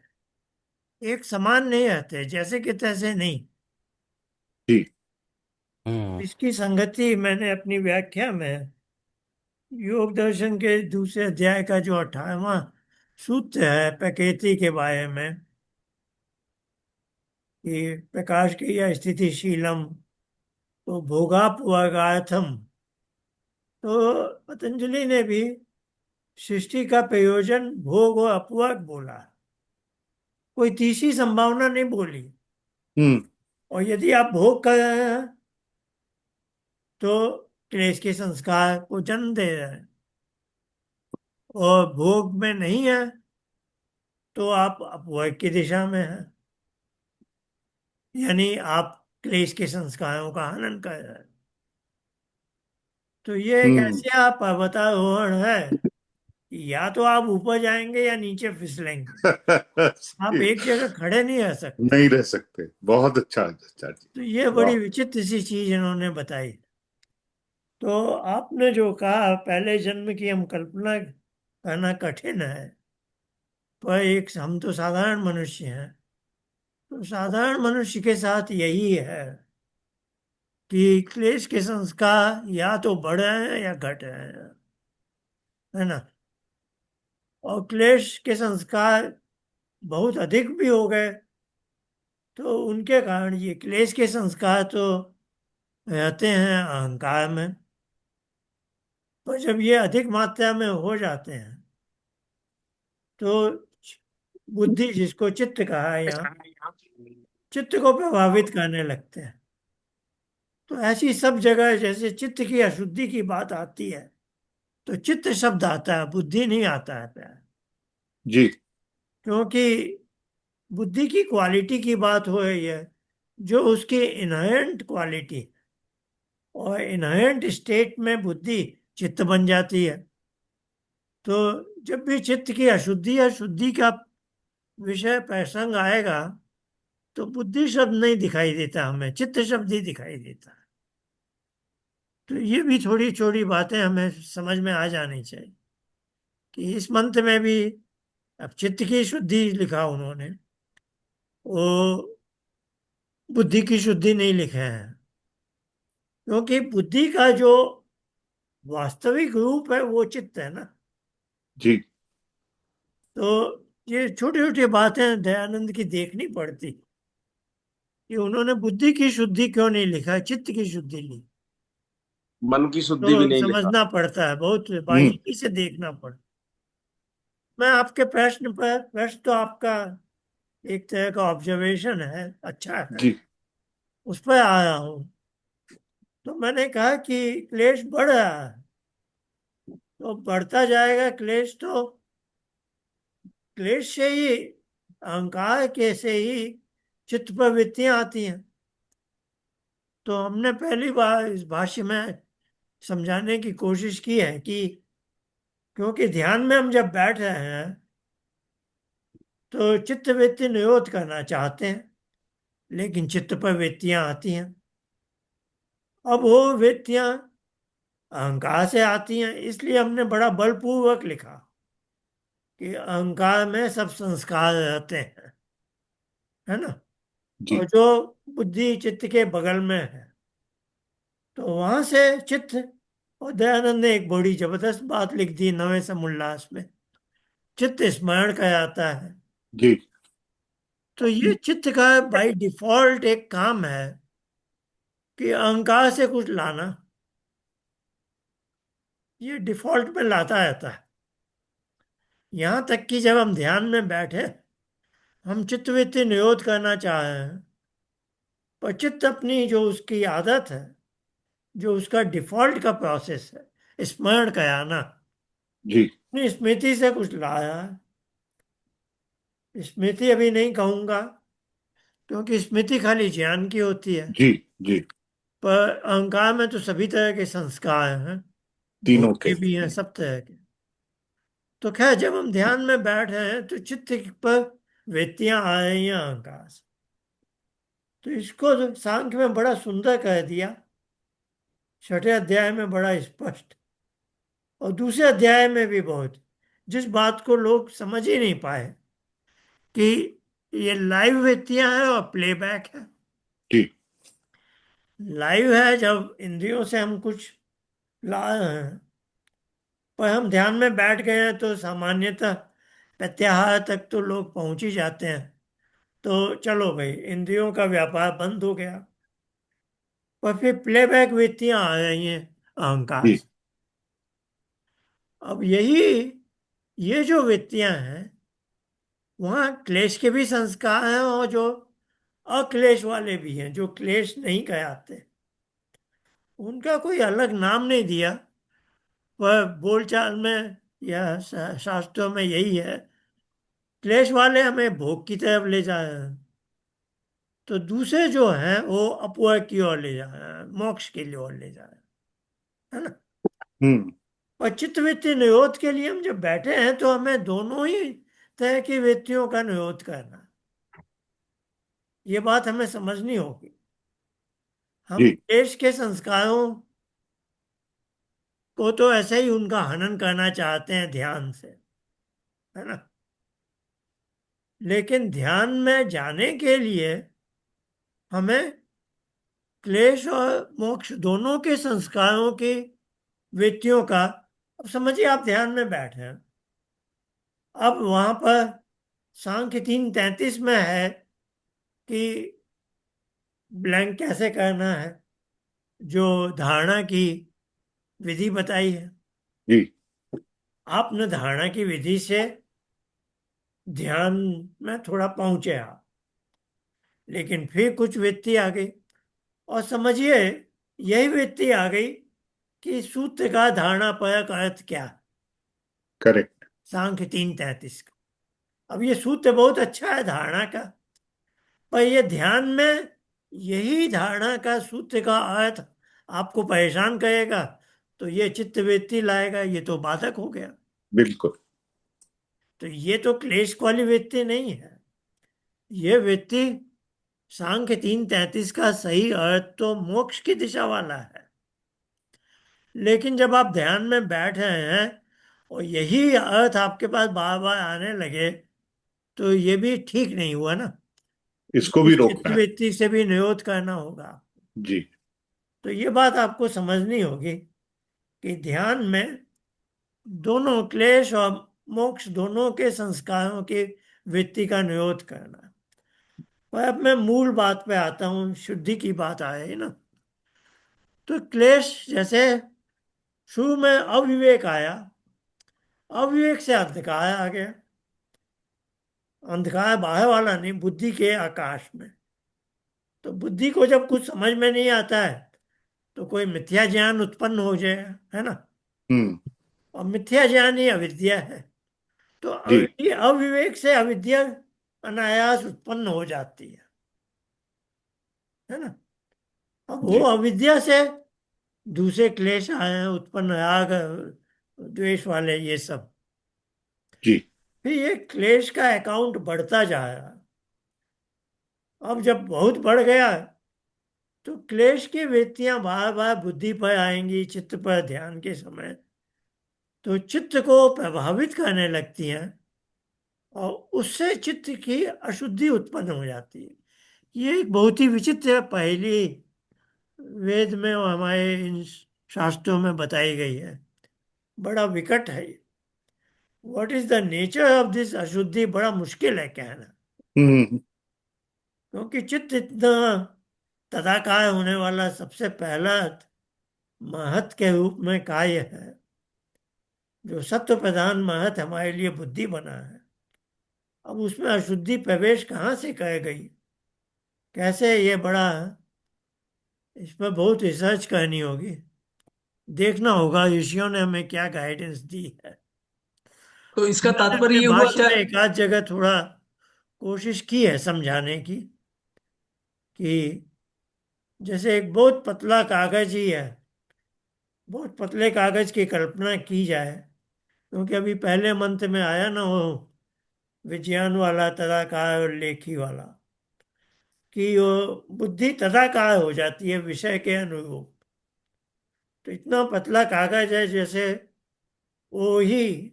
एक समान नहीं रहते, जैसे कि तैसे नहीं। जी हम्म। इसकी संगति मैंने अपनी व्याख्या में योग दर्शन के दूसरे अध्याय का जो 18वां सूत्र है प्रकृति के बारे में कि प्रकाश क्रिया स्थितिशीलम, तो भोगापवर्गार्थम। तो पतंजलि ने भी सृष्टि का प्रयोजन भोग और अपवर्ग बोला, कोई तीसरी संभावना नहीं बोली। हम्म। और यदि आप भोग कर रहे हैं तो क्लेश के संस्कार को जन्म दे रहे हैं, और भोग में नहीं है तो आप अपवर्ग की दिशा में हैं, यानी आप क्लेश के संस्कारों का हनन कर रहे हैं। तो ये एक हम्म। ऐसा पर्वतारोहण है कि या तो आप ऊपर जाएंगे या नीचे फिसलेंगे, आप एक जगह खड़े नहीं रह सकते। नहीं रह सकते। बहुत अच्छा आचार्य जी। तो ये वाह। बड़ी विचित्र सी चीज इन्होंने बताई। तो आपने जो कहा पहले जन्म की हम कल्पना करना कठिन है, पर एक हम तो साधारण मनुष्य हैं, तो साधारण मनुष्य के साथ यही है कि क्लेश के संस्कार या तो बढ़ रहे हैं या घट रहे हैं, है ना। और क्लेश के संस्कार बहुत अधिक भी हो गए तो उनके कारण ये क्लेश के संस्कार तो रहते हैं अहंकार में, पर जब ये अधिक मात्रा में हो जाते हैं तो बुद्धि, जिसको चित्त कहा है यहाँ, चित्त को प्रभावित करने लगते हैं। तो ऐसी सब जगह जैसे चित्त की अशुद्धि की बात आती है तो चित्त शब्द आता है, बुद्धि नहीं आता है प्यार। जी। क्योंकि बुद्धि की क्वालिटी की बात हो रही है, जो उसकी इनहेरेंट क्वालिटी, और इनहेरेंट स्टेट में बुद्धि चित्त बन जाती है। तो जब भी चित्त की अशुद्धि या शुद्धि का विषय प्रसंग आएगा तो बुद्धि शब्द नहीं दिखाई देता, हमें चित्त शब्द ही दिखाई देता है। तो ये भी थोड़ी छोटी बातें हमें समझ में आ जानी चाहिए कि इस मंत्र में भी अब चित्त की शुद्धि लिखा उन्होंने, वो बुद्धि की शुद्धि नहीं लिखे हैं। क्योंकि बुद्धि का जो वास्तविक रूप है वो चित्त है ना। जी। तो ये छोटी छोटी बातें दयानंद की देखनी पड़ती कि उन्होंने बुद्धि की शुद्धि क्यों नहीं लिखा, चित्त की शुद्धि ली। मन की शुद्धि भी तो नहीं लिखा। समझना पड़ता है, बहुत हम्म। बारीकी से देखना पड़ता। मैं आपके प्रश्न पर, प्रश्न तो आपका एक तरह का ऑब्जर्वेशन है, अच्छा है, जी। उस पर आया हूँ। तो मैंने कहा कि क्लेश बढ़ रहा है, तो बढ़ता जाएगा क्लेश, तो क्लेश से ही, अहंकार के से ही चित्त पर वृत्तियां आती हैं। तो हमने पहली बार इस भाष्य में समझाने की कोशिश की है कि क्योंकि ध्यान में हम जब बैठ रहे हैं तो चित्त वृत्ति निरोध करना चाहते हैं, लेकिन चित्त पर वृत्तियां आती हैं। अब वो वृत्तियां अहंकार से आती हैं, इसलिए हमने बड़ा बलपूर्वक लिखा कि अहंकार में सब संस्कार रहते हैं, है ना। जी। और जो बुद्धि चित्त के बगल में है, तो वहां से चित्त, और दयानंद ने एक बड़ी जबरदस्त बात लिख दी नवे समुल्लास में, चित्त स्मरण कहलाता है। जी। तो ये चित्त का बाय डिफॉल्ट एक काम है कि अहंकार से कुछ लाना, ये डिफॉल्ट में लाता रहता है। यहां तक कि जब हम ध्यान में बैठे, हम चित्तवृत्ति निरोध करना चाह रहे हैं, पर चित्त अपनी जो उसकी आदत है, जो उसका डिफॉल्ट का प्रोसेस है, स्मरण कराना, जी। अपनी स्मृति से कुछ लाया है। स्मृति अभी नहीं कहूंगा क्योंकि स्मृति खाली ज्ञान की होती है, जी। जी। पर अहंकार में तो सभी तरह के संस्कार हैं, भोग तीनों के के। भी हैं, सब तरह के। तो खैर जब हम ध्यान में बैठ रहे हैं तो चित्त पर वृत्तियां आ रही हैं अहंकार से। तो इसको तो सांख्य में बड़ा सुंदर कह दिया, छठे अध्याय में बड़ा स्पष्ट, और दूसरे अध्याय में भी बहुत, जिस बात को लोग समझ ही नहीं पाए कि ये लाइव वृत्तियां हैं और प्लेबैक है। जी। लाइव है जब इंद्रियों से हम कुछ ला रहे हैं, पर हम ध्यान में बैठ गए हैं तो सामान्यतः प्रत्याहार तक तो लोग पहुंच ही जाते हैं। तो चलो भाई, इंद्रियों का व्यापार बंद हो गया। और फिर प्लेबैक वृत्तियां आ रही हैं अहंकार जी से। अब यही, ये जो वृत्तियां हैं, वहाँ क्लेश के भी संस्कार हैं, और जो अक्लेश वाले भी हैं, जो क्लेश नहीं कहलाते। उनका कोई अलग नाम नहीं दिया, पर बोलचाल में या शास्त्रों में यही है। क्लेश वाले हमें भोग की तरफ ले जा रहे हैं, तो दूसरे जो हैं वो अपवर्ग की ओर ले जा रहे हैं, मोक्ष की ओर ले जा रहे हैं, है ना। हम्म और चित्तवृत्ति निरोध के लिए हम जब बैठे हैं, तो हमें दोनों ही तरह की वृत्तियों का निरोध करना है। ये बात हमें समझनी होगी। हम जी देश के संस्कारों को तो ऐसे ही उनका हनन करना चाहते हैं ध्यान से, है ना। लेकिन ध्यान में जाने के लिए हमें क्लेश और मोक्ष दोनों के संस्कारों की वृत्तियों का, अब समझिए आप ध्यान में बैठे हैं। अब वहां पर सांख्य 3:33 में है कि ब्लैंक कैसे करना है, जो धारणा की विधि बताई है। जी आपने धारणा की विधि से ध्यान में थोड़ा पहुंचे आप, लेकिन फिर कुछ वृत्ति आ गई, और समझिए यही वृत्ति आ गई कि सूत्र का धारणा परक अर्थ क्या है, करेक्ट। सांख्य 3:33 का। अब ये सूत्र बहुत अच्छा है धारणा का, पर ये ध्यान में यही धारणा का सूत्र का अर्थ आपको परेशान करेगा, तो ये चित्तवृत्ति लाएगा, ये तो बाधक हो गया। बिल्कुल। तो ये तो क्लेश वाली वृत्ति नहीं है। ये वृत्ति सांख्य 3:33 का सही अर्थ तो मोक्ष की दिशा वाला है। लेकिन जब आप ध्यान में बैठ रहे हैं और यही अर्थ आपके पास बार बार आने लगे, तो ये भी ठीक नहीं हुआ ना। इसको भी इस रोकना है। चित्तवृत्ति से भी निरोध करना होगा। जी तो ये बात आपको समझनी होगी कि ध्यान में दोनों क्लेश और मोक्ष दोनों के संस्कारों की वृत्ति का निरोध करना। पर अब मैं मूल बात पे आता हूँ, शुद्धि की बात आए ना। तो क्लेश जैसे शुरू में अविवेक आया, अविवेक से अंधकार आ गया। अंधकार बाहर वाला नहीं, बुद्धि के आकाश में। तो बुद्धि को जब कुछ समझ में नहीं आता है, तो कोई मिथ्या ज्ञान उत्पन्न हो जाएगा, है ना। हम्म और मिथ्या ज्ञान ही अविद्या है। तो जी अविवेक से अविद्या अनायास उत्पन्न हो जाती है ना। अब वो जी अविद्या से दूसरे क्लेश आए हैं उत्पन्न, राग द्वेष वाले, ये सब। जी फिर ये क्लेश का अकाउंट बढ़ता जा रहा है। अब जब बहुत बढ़ गया, तो क्लेश की वृत्तियां बार बार बुद्धि पर आएंगी, चित्त पर ध्यान के समय। तो चित्त को प्रभावित करने लगती हैं, और उससे चित्त की अशुद्धि उत्पन्न हो जाती है। ये एक बहुत ही विचित्र पहेली वेद में और हमारे इन शास्त्रों में बताई गई है। बड़ा विकट है ये। What is the nature of this अशुद्धि, बड़ा मुश्किल है कहना। हम्म क्योंकि चित्त इतना तदाकार होने वाला सबसे पहला महत के रूप में कार्य है, जो सत्व प्रधान महत हमारे लिए बुद्धि बना है। अब उसमें अशुद्धि प्रवेश कहाँ से कर गई, कैसे, ये बड़ा, इस पर बहुत रिसर्च करनी होगी। देखना होगा ऋषियों ने हमें क्या गाइडेंस दी है। तो इसका मैंने तात्पर्य अपने ये हुआ भाष्य क्या? में एक आध जगह थोड़ा कोशिश की है समझाने की, कि जैसे एक बहुत पतला कागज ही है, बहुत पतले कागज की कल्पना की जाए। क्योंकि अभी पहले मंत्र में आया ना वो विज्ञान वाला तदाकार और लेखी वाला, कि वो बुद्धि तदाकार हो जाती है विषय के अनुरूप। तो इतना पतला कागज है, जैसे वो ही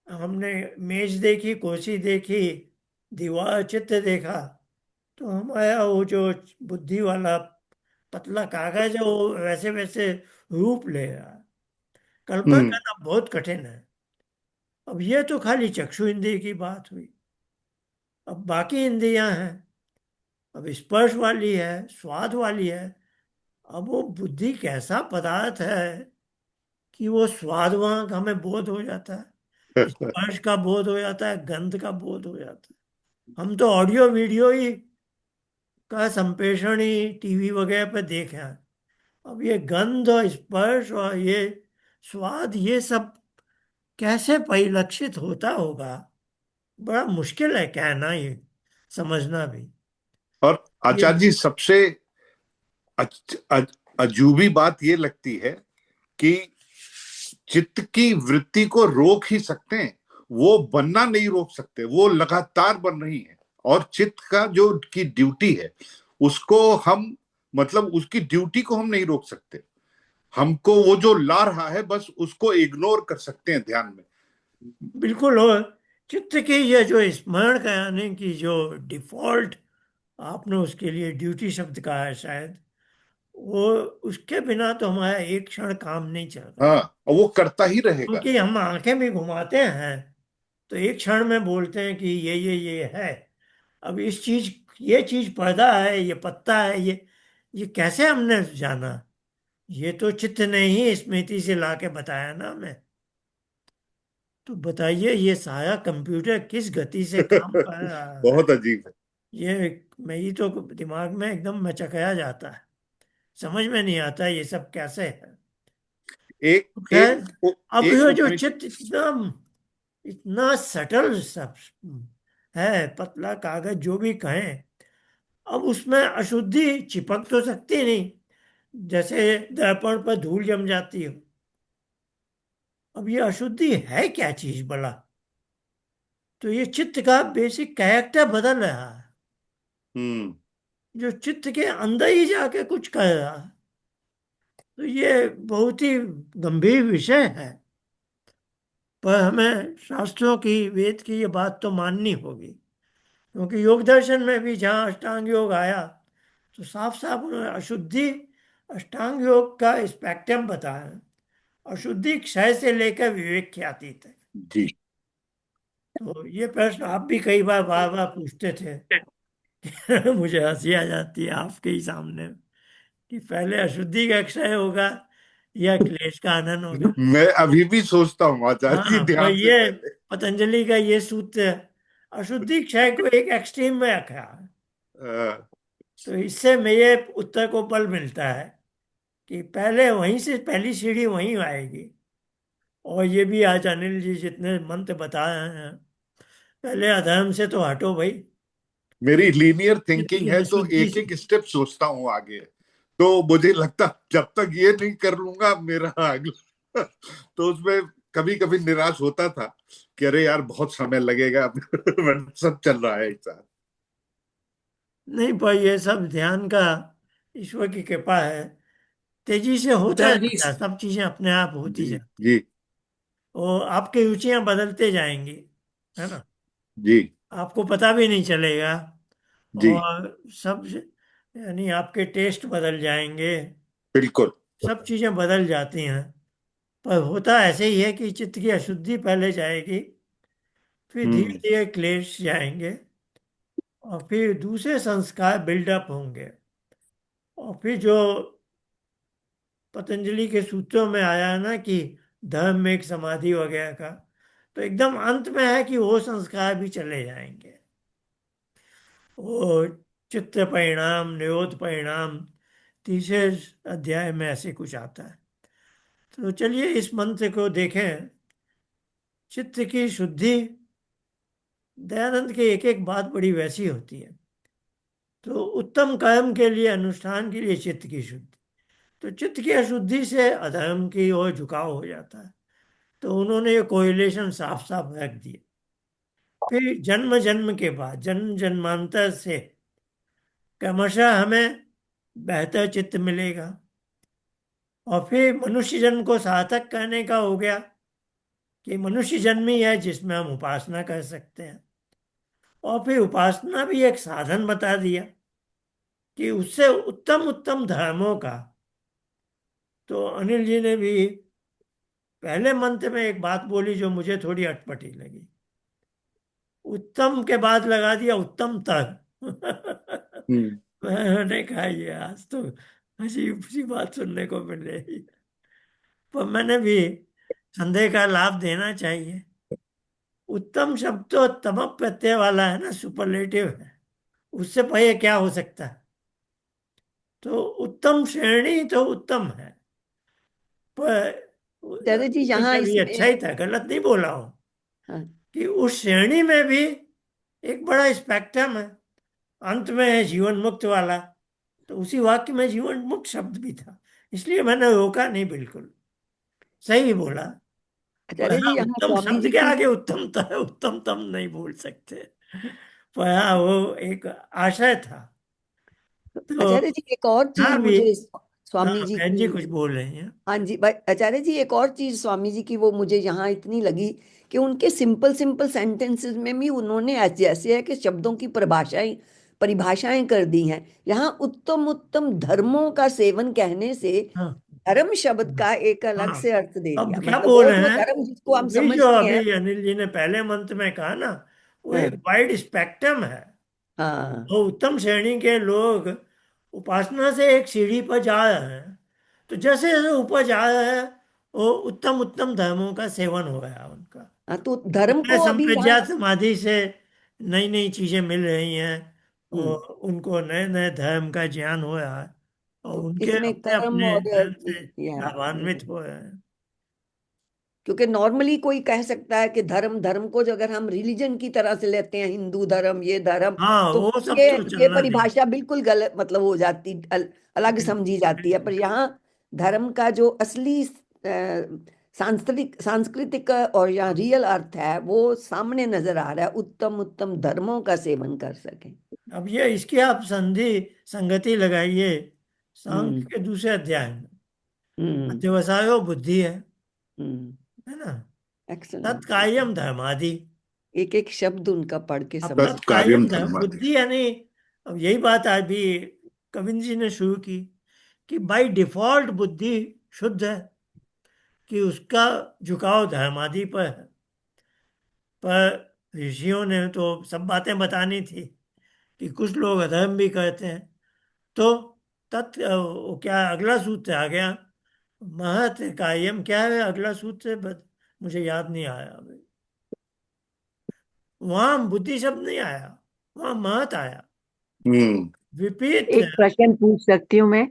हमने मेज देखी, कुर्सी देखी, दीवार, चित्र देखा, तो हमारा वो जो बुद्धि वाला पतला कागज है, वो वैसे वैसे रूप ले रहा है। कल्पना हम्म करना बहुत कठिन है। अब ये तो खाली चक्षु इंद्रिय की बात हुई। अब बाकी इंद्रियां हैं, अब स्पर्श वाली है, स्वाद वाली है। अब वो बुद्धि कैसा पदार्थ है कि वो स्वाद वहां का हमें बोध हो जाता है, स्पर्श का बोध हो जाता है, गंध का बोध हो जाता है। हम तो ऑडियो वीडियो ही का संप्रेषण ही टीवी वगैरह पर देखे हैं। अब ये गंध और स्पर्श और ये स्वाद, ये सब कैसे परिलक्षित होता होगा, बड़ा मुश्किल है कहना, ये समझना भी। और ये आचार्य जी, सबसे अजूबी बात ये लगती है कि चित्त की वृत्ति को रोक ही सकते हैं, वो बनना नहीं रोक सकते, वो लगातार बन रही है। और चित्त का जो की ड्यूटी है, उसको हम, मतलब उसकी ड्यूटी को हम नहीं रोक सकते। हमको वो जो ला रहा है बस उसको इग्नोर कर सकते हैं ध्यान में। बिल्कुल हो। चित्त की ये जो स्मरण कराने की जो डिफॉल्ट, आपने उसके लिए ड्यूटी शब्द कहा है शायद, वो, उसके बिना तो हमारा एक क्षण काम नहीं चलता। हाँ, और वो करता ही रहेगा। क्योंकि हम आंखें भी घुमाते हैं तो एक क्षण में बोलते हैं कि ये है। अब इस चीज, ये चीज पर्दा है, ये पत्ता है, ये कैसे हमने जाना? ये तो चित्त ने ही स्मृति से लाके बताया ना हमें। तो बताइए, ये सारा कंप्यूटर किस गति से काम कर रहा है? बहुत अजीब है। ये मेरी तो दिमाग में एकदम मचकाया जाता है, समझ में नहीं आता ये सब कैसे है। एक तो एक खैर, अब एक ये जो उपनिषद। चित्त इतना इतना सटल सब है, पतला कागज जो भी कहें, अब उसमें अशुद्धि चिपक तो सकती नहीं, जैसे दर्पण पर धूल जम जाती हो। अब ये अशुद्धि है क्या चीज भला? तो ये चित्त का बेसिक कैरेक्टर बदल रहा है, हम्म। जो चित्त के अंदर ही जाके कुछ कर रहा है। तो ये बहुत ही गंभीर विषय है, पर हमें शास्त्रों की, वेद की ये बात तो माननी होगी। क्योंकि योग दर्शन में भी जहाँ अष्टांग योग आया, तो साफ साफ उन्होंने अशुद्धि, अष्टांग योग का स्पेक्ट्रम बताया। अशुद्धि क्षय से लेकर विवेक ख्याति तक। जी। तो ये प्रश्न आप भी कई बार बार बार पूछते थे। मुझे हंसी आ जाती है आपके ही सामने, कि पहले अशुद्धि का क्षय होगा या क्लेश का आनंद होगा। मैं अभी भी सोचता हूँ आचार्य जी, हाँ, पर ध्यान से ये पहले। पतंजलि का ये सूत्र अशुद्धि क्षय को एक एक्सट्रीम में रखा है। अ, तो इससे मेरे उत्तर को बल मिलता है कि पहले वहीं से पहली सीढ़ी वहीं आएगी। और ये भी आज अनिल जी जितने मंत्र बता रहे हैं, पहले अधर्म से तो हटो भाई, मेरी लीनियर चित्त थिंकिंग की है तो अशुद्धि एक से। एक स्टेप सोचता हूँ आगे। तो मुझे लगता जब तक ये नहीं कर लूंगा मेरा अगला तो उसमें कभी कभी निराश होता था कि अरे यार बहुत समय लगेगा। बट सब चल रहा है एक साथ। नहीं, पर ये सब ध्यान का ईश्वर की कृपा है, तेजी से होता आचार्य जी, रहता है, सब चीजें अपने आप होती जी। जाती। जी। और आपकी रुचियां बदलते जाएंगी, है ना? जी। आपको पता भी नहीं चलेगा। जी। और सब, यानी आपके टेस्ट बदल जाएंगे, बिल्कुल। सब चीजें बदल जाती हैं। पर होता ऐसे ही है कि चित्त की अशुद्धि पहले जाएगी, फिर धीरे हम्म। धीरे क्लेश जाएंगे, और फिर दूसरे संस्कार बिल्डअप होंगे। और फिर जो पतंजलि के सूत्रों में आया है ना कि धर्म में एक समाधि वगैरह का, तो एकदम अंत में है कि वो संस्कार भी चले जाएंगे। वो चित्त परिणाम, निरोध परिणाम, तीसरे अध्याय में ऐसे कुछ आता है। तो चलिए इस मंत्र को देखें। चित्त की शुद्धि, दयानंद की एक एक बात बड़ी वैसी होती है। तो उत्तम कर्म के लिए, अनुष्ठान के लिए चित्त की शुद्धि, तो चित्त की अशुद्धि से अधर्म की ओर झुकाव हो जाता है। तो उन्होंने ये कोरिलेशन साफ साफ रख दिया। फिर जन्म जन्म के बाद, जन्म जन्मांतर से क्रमशः हमें बेहतर चित्त मिलेगा। और फिर मनुष्य जन्म को सार्थक करने का हो गया कि मनुष्य जन्म ही है जिसमें हम उपासना कर सकते हैं। और फिर उपासना भी एक साधन बता दिया कि उससे उत्तम उत्तम धर्मों का, तो अनिल जी ने भी पहले मंत्र में एक बात बोली जो मुझे थोड़ी अटपटी लगी। उत्तम के बाद लगा दिया उत्तम तर। हम्म। मैंने कहा ये आज तो अजीब सी बात सुनने को मिल रही है। पर मैंने भी संदेह का लाभ देना चाहिए। उत्तम शब्द तो तमक प्रत्यय वाला है ना, सुपरलेटिव है। उससे पहले क्या हो सकता है? तो उत्तम श्रेणी तो उत्तम है, पर दादा जी कभी यहाँ कभी अच्छा ही इसमें, था, गलत नहीं बोला हूं। हाँ, कि उस श्रेणी में भी एक बड़ा स्पेक्ट्रम है। अंत में है जीवन मुक्त वाला, तो उसी वाक्य में जीवन मुक्त शब्द भी था, इसलिए मैंने रोका नहीं, बिल्कुल सही बोला। पर आचार्य जी हाँ, यहाँ उत्तम स्वामी शब्द जी के की, आगे उत्तमता है, उत्तमतम नहीं बोल सकते। पर हाँ, वो एक आशय था। तो आचार्य जी एक और चीज यहाँ भी, मुझे हाँ स्वामी जी बहन जी की, कुछ बोल रही हैं। हाँ जी भाई आचार्य जी, एक और चीज स्वामी जी की वो मुझे यहाँ इतनी लगी कि उनके सिंपल सिंपल सेंटेंसेस में भी उन्होंने जैसे है कि शब्दों की परिभाषाएं परिभाषाएं कर दी हैं। यहाँ उत्तम उत्तम धर्मों का सेवन कहने से हाँ धर्म शब्द का एक अलग हाँ, से अर्थ दे अब दिया, क्या मतलब बोल वो रहे जो हैं, धर्म जिसको हम वही जो समझते हैं। अभी अनिल जी ने पहले मंत्र में कहा ना, वो एक हाँ वाइड स्पेक्ट्रम है। हाँ, वो उत्तम श्रेणी के लोग उपासना से एक सीढ़ी पर जा रहे हैं, तो जैसे जैसे ऊपर जा रहे हैं, वो उत्तम उत्तम धर्मों का सेवन हो रहा है उनका। हाँ, तो धर्म नए को अभी यहाँ, संप्रज्ञा समाधि से नई नई चीजें मिल रही हैं, और हम्म, उनको नए नए धर्म का ज्ञान हो रहा है, और तो उनके इसमें अपने कर्म अपने और धर्म से या लाभान्वित हो रहे हैं। क्योंकि नॉर्मली कोई कह सकता है कि धर्म, धर्म को जो अगर हम रिलीजन की तरह से लेते हैं, हिंदू धर्म ये धर्म, हाँ, तो वो सब ये तो ये चलना नहीं। परिभाषा बिल्कुल गलत मतलब हो जाती, अलग समझी जाती है। पर यहाँ धर्म का जो असली सांस्कृतिक सांस्कृतिक और यहाँ रियल अर्थ है वो सामने नजर आ रहा है, उत्तम उत्तम धर्मों का सेवन कर सके। अब ये इसकी आप संधि संगति लगाइए सांख्य हम्म के दूसरे अध्याय में। हम्म अध्यवसायो बुद्धि हम्म, है ना। एक्सलेंट। तत्कार्यम धर्मादि। एक एक शब्द उनका पढ़ के अब समझ। तत्कार्यम तत्कार्यम धर्म धर्मादि। बुद्धि यानी, अब यही बात आज भी कविंद जी ने शुरू की, कि बाय डिफॉल्ट बुद्धि शुद्ध है, कि उसका झुकाव धर्मादि पर है। पर ऋषियों ने तो सब बातें बतानी थी, कि कुछ लोग अधर्म भी करते हैं। तो वो क्या अगला सूत्र आ गया, महत कायम, क्या है अगला सूत्र? मुझे याद नहीं आया अभी। वहां बुद्धि शब्द नहीं आया, वहां महत आया। हम्म। विपरीत एक प्रश्न पूछ सकती हूँ मैं?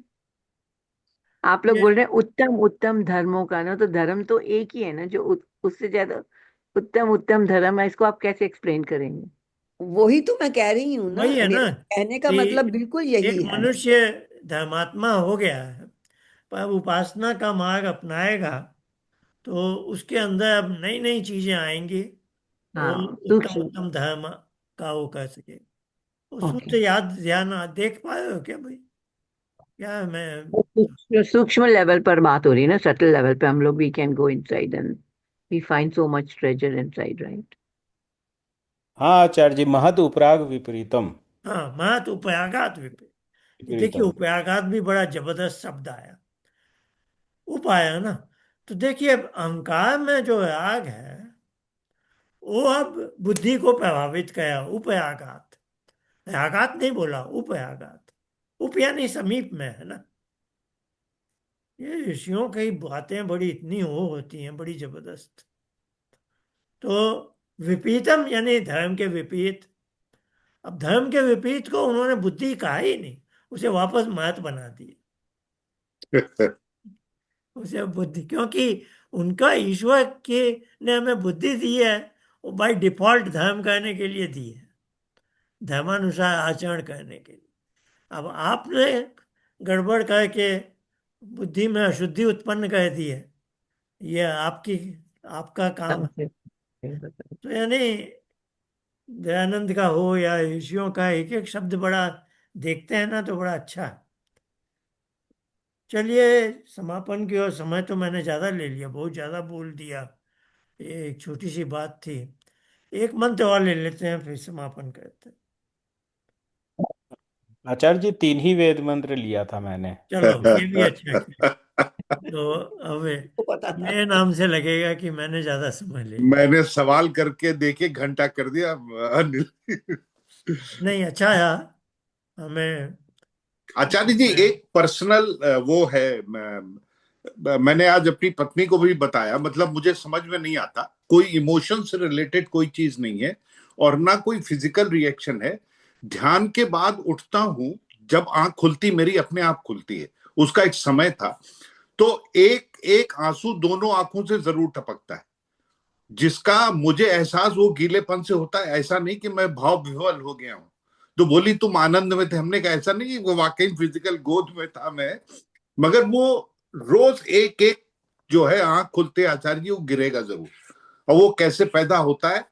आप लोग ये। बोल रहे हैं उत्तम उत्तम धर्मों का ना, तो धर्म तो एक ही है ना, जो उससे ज्यादा उत्तम उत्तम धर्म है, इसको आप कैसे एक्सप्लेन करेंगे? वही तो मैं कह रही हूँ ना, वही है ना, मेरा कहने का कि मतलब बिल्कुल एक यही है। मनुष्य धर्मात्मा हो गया है, पर उपासना का मार्ग अपनाएगा, तो उसके अंदर अब नई नई चीजें आएंगी, वो हाँ, उत्तम सूक्ष्म। उत्तम धर्म का वो कर सके। वो ओके। सूत्र याद ध्यान देख पाए हो क्या भाई? क्या मैं। सूक्ष्म लेवल पर बात हो रही है ना, सटल लेवल पे हम लोग we can go inside and we find so much treasure inside, right? हाँ आचार्य जी, महद उपराग विपरीतम। हाँ, महत उपयागात विपरीत। तो देखिए, विपरीतम। उपयागात भी बड़ा जबरदस्त शब्द आया, उप आया ना। तो देखिए, अब अहंकार में जो राग है, वो अब बुद्धि को प्रभावित किया, उपयागात। यागात नहीं बोला, उपयागात। उप यानी समीप में है ना। ये ऋषियों की बातें बड़ी इतनी हो होती हैं, बड़ी जबरदस्त। तो विपरीतम यानी धर्म के विपरीत। अब धर्म के विपरीत को उन्होंने बुद्धि कहा ही नहीं, उसे वापस महत बना दिया। उसे बुद्धि, क्योंकि उनका ईश्वर के ने हमें बुद्धि दी है, वो बाय डिफॉल्ट धर्म करने के लिए दी है, धर्मानुसार आचरण करने के लिए। अब आपने गड़बड़ करके बुद्धि में अशुद्धि उत्पन्न कर दी है, ये आपकी आपका काम है। तो यानी दयानंद का हो या ऋषियों का, एक एक शब्द बड़ा देखते हैं ना, तो बड़ा अच्छा है। चलिए, समापन की ओर, समय तो मैंने ज्यादा ले लिया, बहुत ज्यादा बोल दिया। ये एक छोटी सी बात थी। एक मंत्र और ले लेते हैं, फिर समापन करते हैं। आचार्य जी, तीन ही वेद मंत्र लिया था मैंने। चलो, ये भी अच्छा किया। तो अब वो पता था। मेरे नाम से लगेगा कि मैंने ज्यादा समझ ली। मैंने सवाल करके देखिए घंटा कर दिया अनिल। नहीं, अच्छा आया हमें। आचार्य जी, एक पर्सनल वो है, मैंने आज अपनी पत्नी को भी बताया, मतलब मुझे समझ में नहीं आता, कोई इमोशन से रिलेटेड कोई चीज नहीं है और ना कोई फिजिकल रिएक्शन है। ध्यान के बाद उठता हूं, जब आंख खुलती मेरी अपने आप खुलती है, उसका एक समय था, तो एक एक आंसू दोनों आंखों से जरूर टपकता है, जिसका मुझे एहसास वो गीलेपन से होता है, ऐसा नहीं कि मैं भाव विह्वल हो गया हूं। तो बोली तुम आनंद में थे, हमने कहा ऐसा नहीं कि वो वाकई फिजिकल गोद में था मैं, मगर वो रोज एक एक जो है आंख खुलते आचार्य जी वो गिरेगा जरूर, और वो कैसे पैदा होता है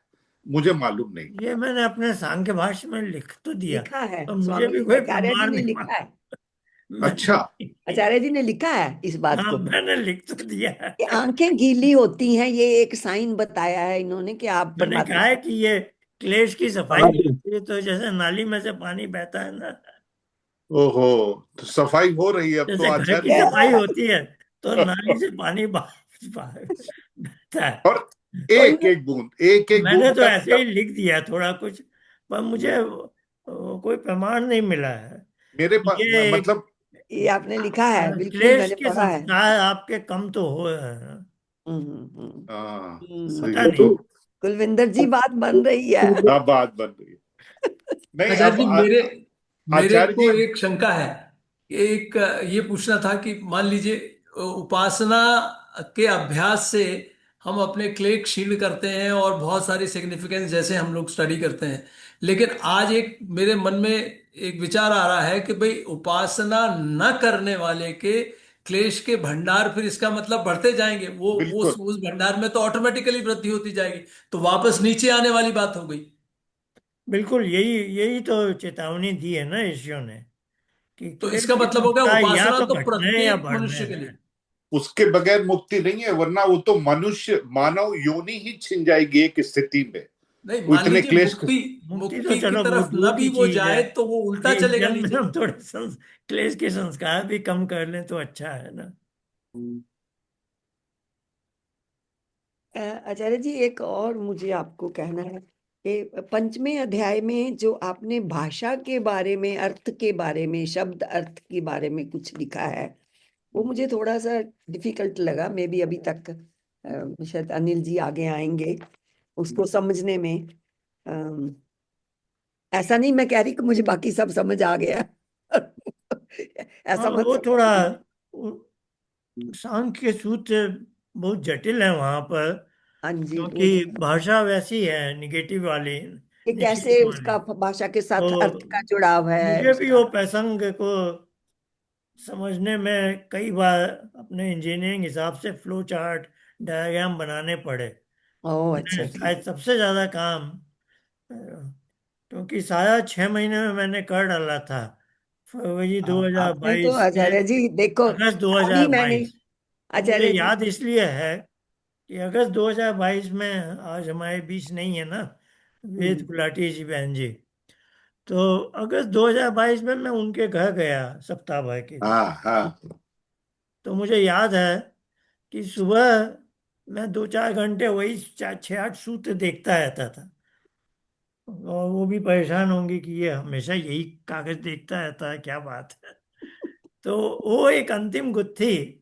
मुझे मालूम नहीं। ये मैंने अपने सांख्य भाष्य में लिख तो दिया, लिखा है, और मुझे स्वामी भी जी कोई आचार्य जी प्रमाण ने नहीं लिखा है। मालूम। अच्छा। आचार्य जी ने लिखा है इस बात हाँ, को, मैंने लिख तो दिया है। कि आंखें गीली होती हैं, ये एक साइन बताया है इन्होंने कि आप मैंने कहा परमात्मा। है कि ये क्लेश की सफाई हाँ जी। होती है, तो जैसे नाली में से पानी बहता है ना, ओहो, तो सफाई हो रही है अब तो जैसे घर की आचार्य सफाई होती है, तो नाली से पानी बहता है। और एक कोई एक बूंद, एक एक मैंने बूंद तो तक ऐसे ही लिख दिया थोड़ा कुछ, पर मुझे कोई प्रमाण नहीं मिला है। मेरे पास, ये एक मतलब ये आपने लिखा है, बिल्कुल क्लेश मैंने के पढ़ा है। संस्कार आपके कम तो हो सही पता है नहीं। तो। कुलविंदर जी, बात बन रही है। अब बात बन रही है। नहीं आचार्य अब जी, मेरे मेरे आचार्य को जी। एक शंका है। एक ये पूछना था कि मान लीजिए उपासना के अभ्यास से हम अपने क्लेश क्षीण करते हैं और बहुत सारी सिग्निफिकेंस जैसे हम लोग स्टडी करते हैं, लेकिन आज एक मेरे मन में एक विचार आ रहा है कि भाई उपासना न करने वाले के क्लेश के भंडार फिर इसका मतलब बढ़ते जाएंगे, वो बिल्कुल उस भंडार में तो ऑटोमेटिकली वृद्धि होती जाएगी, तो वापस नीचे आने वाली बात हो गई। बिल्कुल, यही यही तो चेतावनी दी है ना ईश्वर ने, कि तो क्लेश इसका के मतलब हो गया संस्कार या उपासना तो तो घटने या प्रत्येक बढ़ने मनुष्य के हैं। लिए। उसके बगैर मुक्ति नहीं है, वरना वो तो मनुष्य मानव योनि ही छिन जाएगी एक स्थिति में, नहीं, वो मान इतने लीजिए क्लेश। मुक्ति मुक्ति तो मुक्ति की चलो बहुत तरफ न दूर भी की वो चीज है। जाए तो वो उल्टा इस चलेगा जन्म में नीचे। हम थोड़े क्लेश के संस्कार भी कम कर लें तो अच्छा है ना। आचार्य जी, एक और मुझे आपको कहना है कि पंचवें अध्याय में जो आपने भाषा के बारे में, अर्थ के बारे में, शब्द अर्थ के बारे में कुछ लिखा है, वो मुझे थोड़ा सा डिफिकल्ट लगा। मे बी अभी तक शायद अनिल जी आगे आएंगे उसको समझने में। अम, ऐसा नहीं मैं कह रही कि मुझे बाकी सब समझ आ गया। हाँ, ऐसा मत वो थोड़ा समझिए। सांख्य के सूत्र बहुत जटिल है वहां पर, हाँ जी, वो क्योंकि भाषा वैसी है निगेटिव वाली, कि निषेध कैसे वाली। उसका भाषा के साथ अर्थ तो का जुड़ाव है मुझे भी उसका। वो प्रसंग को समझने में कई बार अपने इंजीनियरिंग हिसाब से फ्लो चार्ट डायग्राम बनाने पड़े। ओह, अच्छा, मैंने ठीक। शायद सबसे ज्यादा काम, क्योंकि सारा 6 महीने में मैंने कर डाला था, फरवरी आपने तो 2022 से आचार्य जी देखो, अगस्त अभी मैंने 2022। तो मुझे आचार्य जी। याद इसलिए है कि अगस्त 2022 में, आज हमारे बीच नहीं है ना वेद हम्म, गुलाटी जी बहन जी, तो अगस्त 2022 में मैं उनके घर गया सप्ताह भर के लिए। हाँ हाँ। तो मुझे याद है कि सुबह मैं 2-4 घंटे वही 6-8 सूत्र देखता रहता था, और वो भी परेशान होंगे कि ये हमेशा यही कागज देखता रहता है, क्या बात है। तो वो एक अंतिम गुत्थी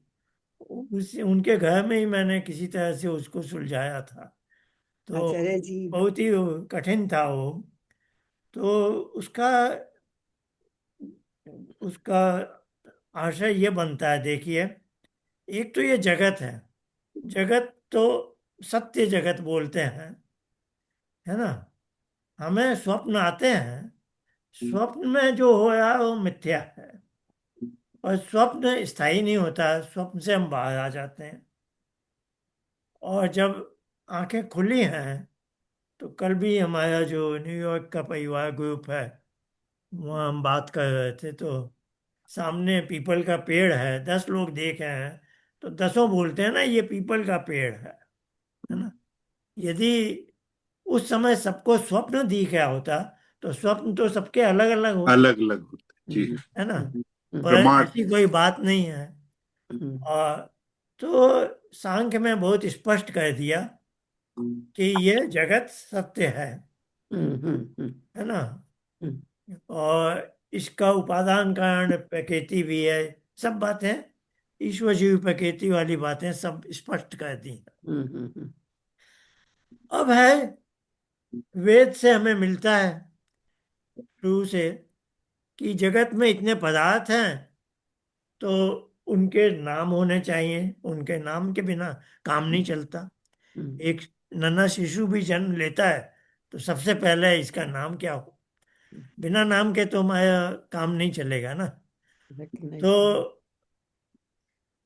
उनके घर में ही मैंने किसी तरह से उसको सुलझाया था। तो आचार्य जी। बहुत ही कठिन था वो। तो उसका उसका आशय ये बनता है, देखिए, एक तो ये जगत है, जगत तो सत्य जगत बोलते हैं, है ना। हमें स्वप्न आते हैं, स्वप्न में जो हो रहा है वो मिथ्या है, और स्वप्न स्थायी नहीं होता, स्वप्न से हम बाहर आ जाते हैं। और जब आंखें खुली हैं, तो कल भी हमारा जो न्यूयॉर्क का परिवार ग्रुप है, वहाँ हम बात कर रहे थे, तो सामने पीपल का पेड़ है, 10 लोग देख रहे हैं, तो 10 बोलते हैं ना ये पीपल का पेड़ है ना। यदि उस समय सबको स्वप्न दिख रहा होता, तो स्वप्न तो सबके अलग अलग होते, अलग अलग होते जी। हम्म, है ना। हम्म, पर प्रमाण। ऐसी कोई बात नहीं है। हम्म, और तो सांख्य में बहुत स्पष्ट कह दिया कि ये जगत सत्य हम्म, है ना। हम्म, और इसका उपादान कारण प्रकृति भी है, सब बातें ईश्वर जीव प्रकृति वाली बातें सब स्पष्ट कर दी। हम्म, हम्म, अब है वेद से हमें मिलता है शुरू से कि जगत में इतने पदार्थ हैं तो उनके नाम होने चाहिए, उनके नाम के बिना काम नहीं चलता। हम्म, एक नन्हा शिशु भी जन्म लेता है तो सबसे पहले इसका नाम क्या हो, बिना नाम के तो हमारा काम नहीं चलेगा ना। तो recognize,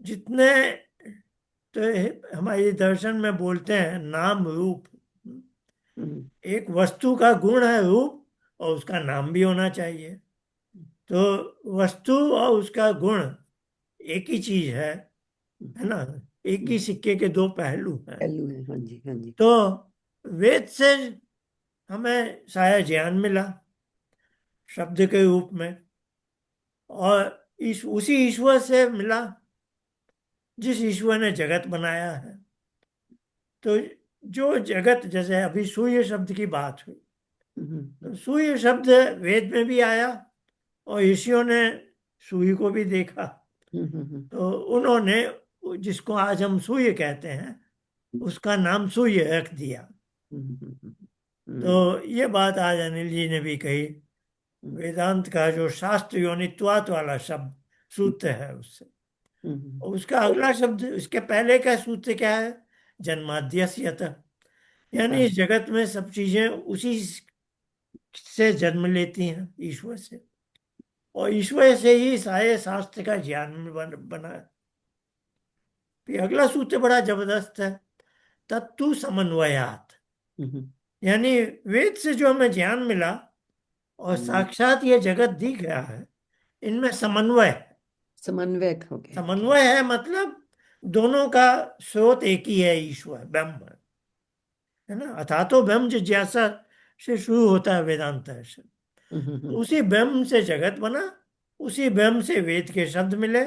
जितने तो हमारे दर्शन में बोलते हैं नाम रूप, हम्म, एक वस्तु का गुण है रूप और उसका नाम भी होना चाहिए। तो वस्तु और उसका गुण एक ही चीज है ना। एक ही सिक्के के दो पहलू हैं। पहलू है, हाँ जी, हाँ जी। तो वेद से हमें सारा ज्ञान मिला शब्द के रूप में, और उसी ईश्वर से मिला जिस ईश्वर ने जगत बनाया है। तो जो जगत, जैसे अभी सूर्य शब्द की बात हुई, तो सूर्य शब्द वेद में भी आया और ऋषियों ने सूर्य को भी देखा, तो उन्होंने जिसको आज हम सूर्य कहते हैं उसका नाम सूर्य रख दिया। तो ये बात आज अनिल जी ने भी कही। वेदांत का जो शास्त्र योनित्वात वाला शब्द सूत्र है उससे, और उसका अगला शब्द, उसके पहले का सूत्र क्या है, जन्माद्यस्यत, यानी इस जगत में सब चीजें उसी से जन्म लेती हैं, ईश्वर से, और ईश्वर से ही सारे शास्त्र का ज्ञान बना है। फिर अगला सूत्र बड़ा जबरदस्त है, तत्तु समन्वयात, यानी वेद से जो हमें ज्ञान मिला और साक्षात ये जगत दिख रहा है, इनमें समन्वय है। समन्वय हो गया, ठीक। समन्वय है मतलब दोनों का स्रोत एक ही है, ईश्वर ब्रह्म है ना। अथा तो ब्रह्म जिज्ञासा से शुरू होता है वेदांत दर्शन। उसी ब्रह्म से जगत बना, उसी ब्रह्म से वेद के शब्द मिले,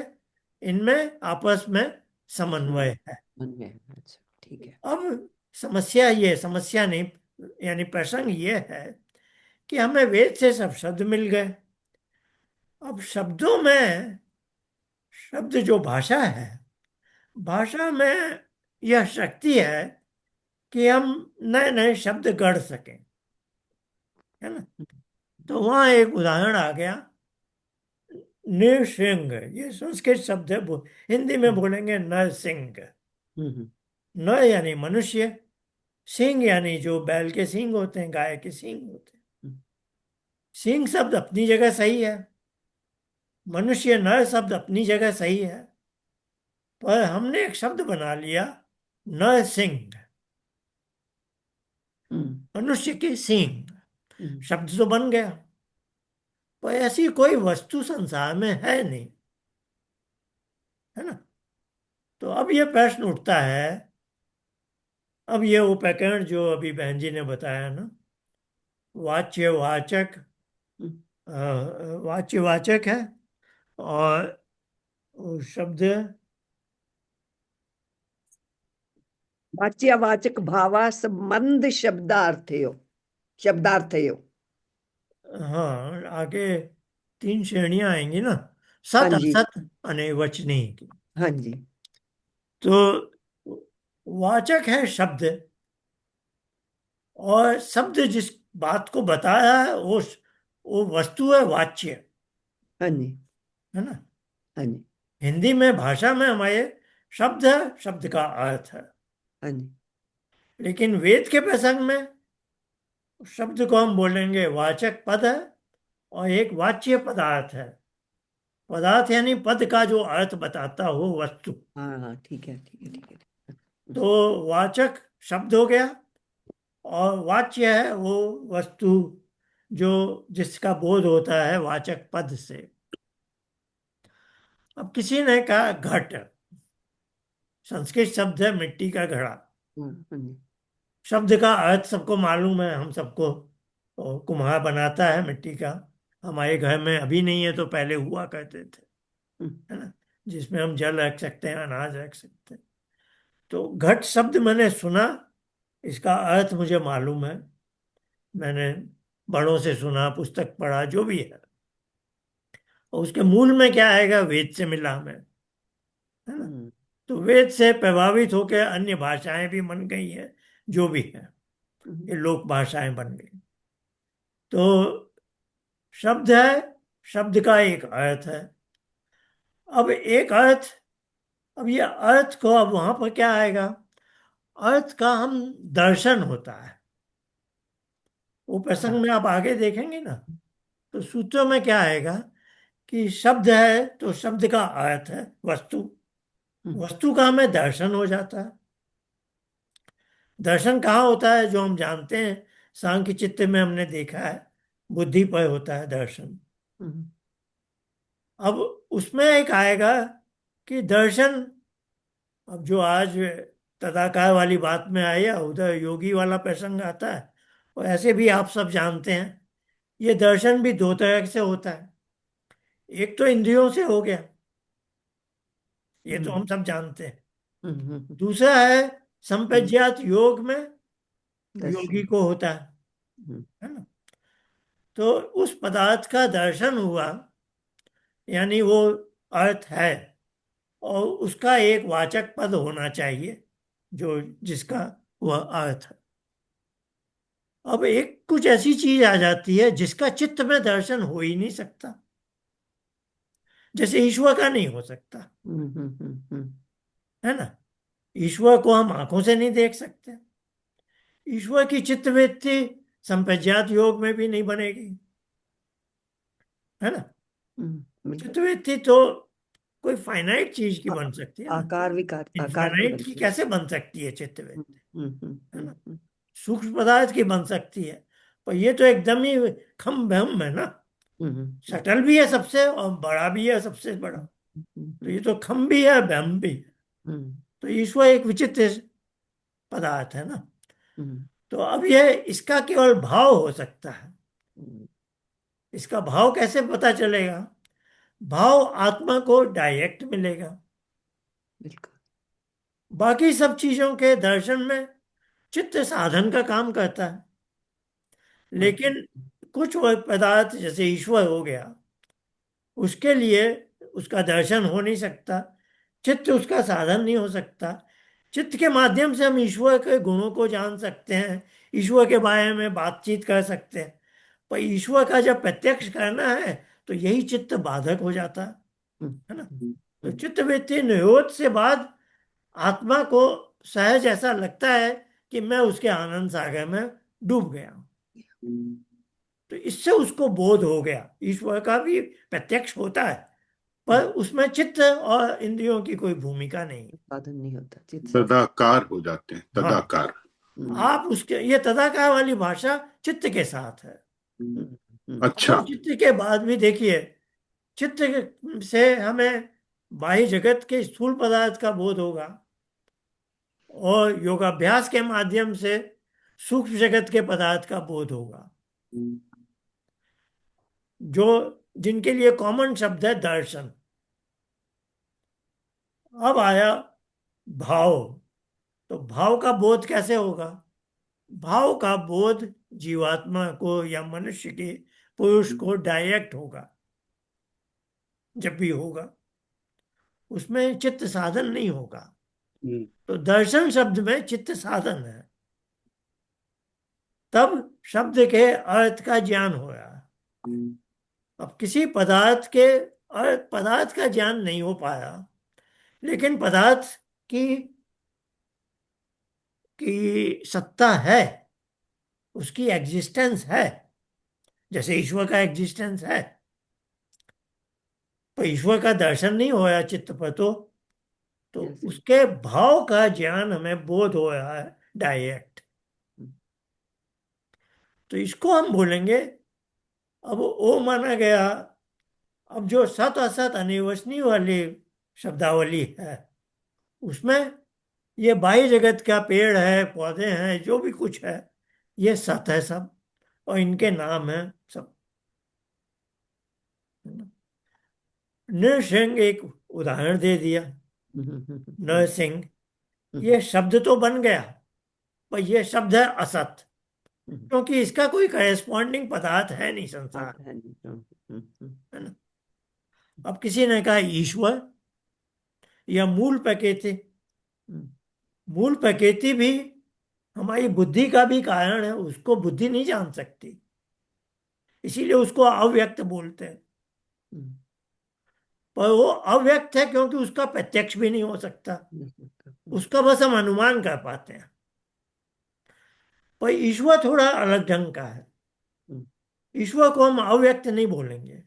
इनमें आपस में समन्वय है। समन्वय, अच्छा, ठीक है। अब समस्या नहीं, यानी प्रसंग ये है कि हमें वेद से सब शब्द मिल गए। अब शब्दों में, शब्द जो भाषा है, भाषा में यह शक्ति है कि हम नए नए शब्द गढ़ सकें, है ना। तो वहां एक उदाहरण आ गया, नृसिंह, ये संस्कृत शब्द है, हिंदी में बोलेंगे नरसिंह। नर यानी मनुष्य, सिंह यानी जो बैल के सींग होते हैं, गाय के सींग होते हैं। सिंह शब्द अपनी जगह सही है, मनुष्य नर शब्द अपनी जगह सही है, पर हमने एक शब्द बना लिया नरसिंह, मनुष्य के सींग, शब्द तो बन गया, पर ऐसी कोई वस्तु संसार में है नहीं, है ना। तो अब ये प्रश्न उठता है, अब ये वो प्रकरण जो अभी बहन जी ने बताया ना, वाच्यवाचक, वाच्यवाचक है, और वो शब्द, वाच्यवाचक भावा संबंध शब्दार्थयो, शब्दार्थयो। हाँ आगे तीन श्रेणियां आएंगी ना, हाँ सत जी, असत अनेवचनी की। हाँ जी। तो वाचक है शब्द, और शब्द जिस बात को बताया है वो वस्तु है, वाच्य, हाँ जी, है ना। हाँ जी, हिंदी में, भाषा में हमारे शब्द है, शब्द का अर्थ है, हाँ जी। लेकिन वेद के प्रसंग में शब्द को हम बोलेंगे वाचक पद है, और एक वाच्य पदार्थ है। पदार्थ यानी पद का जो अर्थ बताता हो, वस्तु। हाँ हाँ, ठीक है, ठीक है, ठीक है। तो वाचक शब्द हो गया, और वाच्य है वो वस्तु जो जिसका बोध होता है वाचक पद से। अब किसी ने कहा घट, संस्कृत शब्द है मिट्टी का घड़ा। हाँ, हाँ जी। शब्द का अर्थ सबको मालूम है, हम सबको, और कुम्हार बनाता है मिट्टी का, हमारे घर में अभी नहीं है तो पहले हुआ करते थे, हम्म, है ना। जिसमें हम जल रख सकते हैं, अनाज रख सकते हैं। तो घट शब्द मैंने सुना, इसका अर्थ मुझे मालूम है, मैंने बड़ों से सुना, पुस्तक पढ़ा, जो भी है। और उसके मूल में क्या आएगा, वेद से मिला हमें, है ना। हम्म, तो वेद से प्रभावित होकर अन्य भाषाएं भी बन गई हैं, जो भी है, ये लोक भाषाएं बन गई। तो शब्द है, शब्द का एक अर्थ है। अब एक अर्थ, अब ये अर्थ को, अब वहां पर क्या आएगा, अर्थ का हम दर्शन होता है, वो प्रसंग में आप आगे देखेंगे ना। तो सूत्रों में क्या आएगा कि शब्द है तो शब्द का अर्थ है वस्तु, वस्तु का हमें दर्शन हो जाता है। दर्शन कहाँ होता है, जो हम जानते हैं, सांख्य चित्त में हमने देखा है, बुद्धि पर होता है दर्शन। अब उसमें एक आएगा कि दर्शन, अब जो आज तदाकार वाली बात में आया, उधर योगी वाला प्रसंग आता है। और ऐसे भी आप सब जानते हैं, ये दर्शन भी दो तरह से होता है। एक तो इंद्रियों से हो गया, ये तो हम सब जानते हैं। दूसरा है संप्रज्ञात योग में योगी दर्शन। को होता है ना। तो उस पदार्थ का दर्शन हुआ, यानी वो अर्थ है, और उसका एक वाचक पद होना चाहिए, जो जिसका वह अर्थ है। अब एक कुछ ऐसी चीज आ जाती है जिसका चित्त में दर्शन हो ही नहीं सकता, जैसे ईश्वर का नहीं हो सकता, है ना। ईश्वर को हम आंखों से नहीं देख सकते, ईश्वर की चित्तवृत्ति संप्रज्ञात योग में भी नहीं बनेगी, है ना। बिल्कुल। चित्तवृत्ति तो कोई फाइनाइट चीज की आ- बन सकती है ना, आकार विकार आकार की इनफाइनाइट की बनती है। कैसे बन सकती है चित्तवृत्ति, है ना। हम्म। सूक्ष्म पदार्थ की बन सकती है, पर ये तो एकदम ही खम बम है ना। सटल भी है सबसे, और बड़ा भी है सबसे बड़ा। तो ये तो खम भी है, बम भी है। तो ईश्वर एक विचित्र पदार्थ है ना। तो अब ये इसका केवल भाव हो सकता है। इसका भाव कैसे पता चलेगा, भाव आत्मा को डायरेक्ट मिलेगा। बिल्कुल। बाकी सब चीजों के दर्शन में चित्त साधन का काम करता है, लेकिन कुछ वह पदार्थ जैसे ईश्वर हो गया, उसके लिए उसका दर्शन हो नहीं सकता, चित्त उसका साधन नहीं हो सकता। चित्त के माध्यम से हम ईश्वर के गुणों को जान सकते हैं, ईश्वर के बारे में बातचीत कर सकते हैं, पर ईश्वर का जब प्रत्यक्ष करना है तो यही चित्त बाधक हो जाता है ना। तो चित्त वृत्ति निरोध से बाद आत्मा को सहज ऐसा लगता है कि मैं उसके आनंद सागर में डूब गया हूं। तो इससे उसको बोध हो गया, ईश्वर का भी प्रत्यक्ष होता है, पर उसमें चित्त और इंद्रियों की कोई भूमिका नहीं। साधन नहीं होता, चित्त साधन। तदाकार हो जाते हैं, हाँ, तदाकार। आप उसके, ये तदाकार वाली भाषा चित्त के साथ है। अब अच्छा। हम चित्त के बाद भी देखिए, चित्त से हमें बाह्य जगत के स्थूल पदार्थ का बोध होगा, और योगाभ्यास के माध्यम से सूक्ष्म जगत के पदार्थ का बोध होगा, जो जिनके लिए कॉमन शब्द है दर्शन। अब आया भाव, तो भाव का बोध कैसे होगा, भाव का बोध जीवात्मा को या मनुष्य के, पुरुष को डायरेक्ट होगा, जब भी होगा, उसमें चित्त साधन नहीं होगा। तो दर्शन शब्द में चित्त साधन है, तब शब्द के अर्थ का ज्ञान हो रहा है। अब किसी पदार्थ के अर्थ, पदार्थ का ज्ञान नहीं हो पाया, लेकिन पदार्थ की सत्ता है, उसकी एग्जिस्टेंस है, जैसे ईश्वर का एग्जिस्टेंस है। तो ईश्वर का दर्शन नहीं होया चित्त पर, तो जैसे उसके भाव का ज्ञान हमें बोध हो रहा है डायरेक्ट। तो इसको हम बोलेंगे, अब ओ माना गया। अब जो सत असत अनिर्वचनीय वाली शब्दावली है, उसमें ये बाह्य जगत का पेड़ है, पौधे हैं, जो भी कुछ है, ये सत है सब, और इनके नाम है सब, है ना? नृसिंह एक उदाहरण दे दिया। नरसिंह, ये शब्द तो बन गया, पर ये शब्द है असत, क्योंकि इसका कोई करेस्पॉन्डिंग पदार्थ है नहीं संसार, है ना। अब किसी ने कहा ईश्वर या मूल प्रकृति। मूल प्रकृति भी हमारी बुद्धि का भी कारण है, उसको बुद्धि नहीं जान सकती, इसीलिए उसको अव्यक्त बोलते हैं। पर वो अव्यक्त है क्योंकि उसका प्रत्यक्ष भी नहीं हो सकता, उसका बस हम अनुमान कर पाते हैं। पर ईश्वर थोड़ा अलग ढंग का है। ईश्वर को हम अव्यक्त नहीं बोलेंगे।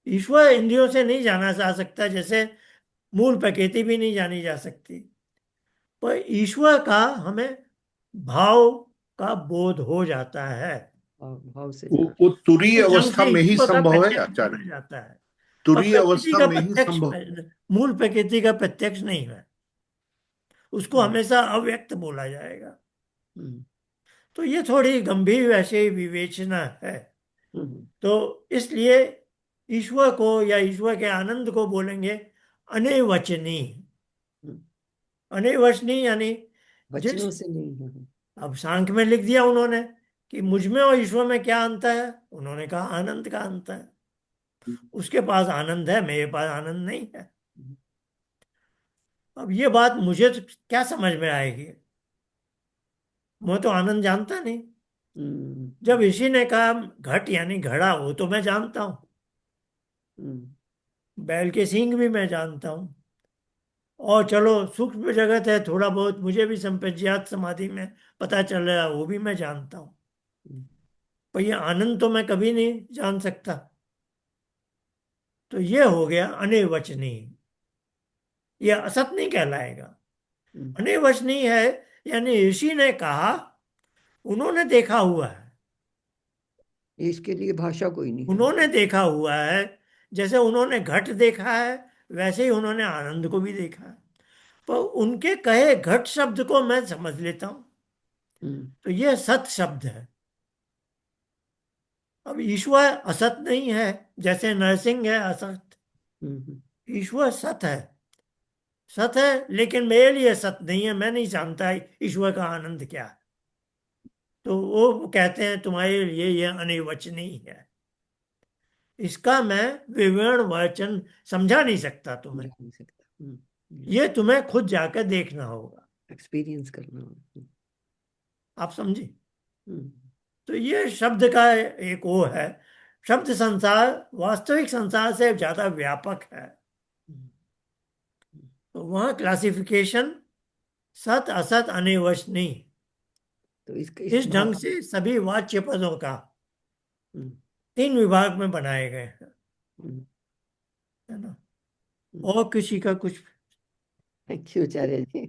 ईश्वर इंद्रियों से नहीं जाना जा सकता, जैसे मूल प्रकृति भी नहीं जानी जा सकती। पर ईश्वर का हमें भाव का बोध हो जाता है, भाव से वो तुरीय इस ढंग अवस्था से में ही ईश्वर का संभव है प्रत्यक्ष आचार्य। माना जाता है। पर तुरीय प्रकृति अवस्था का में ही प्रत्यक्ष, संभव। मूल प्रकृति का प्रत्यक्ष नहीं है, उसको हमेशा अव्यक्त बोला जाएगा। तो ये थोड़ी गंभीर वैसे विवेचना है। तो इसलिए ईश्वर को या ईश्वर के आनंद को बोलेंगे अनिर्वचनी। अनिर्वचनीय यानी जिस, वचनों से नहीं है। अब सांख्य में लिख दिया उन्होंने कि मुझ में और ईश्वर में क्या अंतर है, उन्होंने कहा आनंद का अंतर है। उसके पास आनंद है, मेरे पास आनंद नहीं है। अब ये बात मुझे तो क्या समझ में आएगी, मैं तो आनंद जानता नहीं। जब इसी ने कहा घट यानी घड़ा, वो तो मैं जानता हूं, बैल के सींग भी मैं जानता हूं, और चलो सूक्ष्म जगत है, थोड़ा बहुत मुझे भी संप्रज्ञात समाधि में पता चल रहा है, वो भी मैं जानता हूं। पर ये आनंद तो मैं कभी नहीं जान सकता। तो ये हो गया अनिर्वचनीय, ये असत नहीं कहलाएगा। अनिर्वचनीय है यानी ऋषि ने कहा, उन्होंने देखा हुआ है, इसके लिए भाषा कोई नहीं है। उन्होंने देखा हुआ है। जैसे उन्होंने घट देखा है, वैसे ही उन्होंने आनंद को भी देखा है। पर उनके कहे घट शब्द को मैं समझ लेता हूं, तो यह सत शब्द है। अब ईश्वर असत नहीं है, जैसे नरसिंह है असत, ईश्वर सत है। सत है, लेकिन मेरे लिए सत नहीं है, मैं नहीं जानता ईश्वर का आनंद क्या है। तो वो कहते हैं तुम्हारे लिए यह अनिर्वचनीय है, इसका मैं विवरण वचन समझा नहीं सकता तुम्हें, समझा नहीं सकता। ये तुम्हें खुद जाकर देखना होगा। एक्सपीरियंस करना होगा। आप समझे। हम्म, तो ये शब्द का एक वो है, शब्द संसार वास्तविक संसार से ज्यादा व्यापक है। तो वहाँ क्लासिफिकेशन सत असत अनिर्वचनीय, तो इसका इस ढंग से सभी वाच्य पदों का हम्म, 3 विभाग में बनाए गए हैं, हम्म, है ना। और किसी का कुछ थैंक यू आचार्य जी।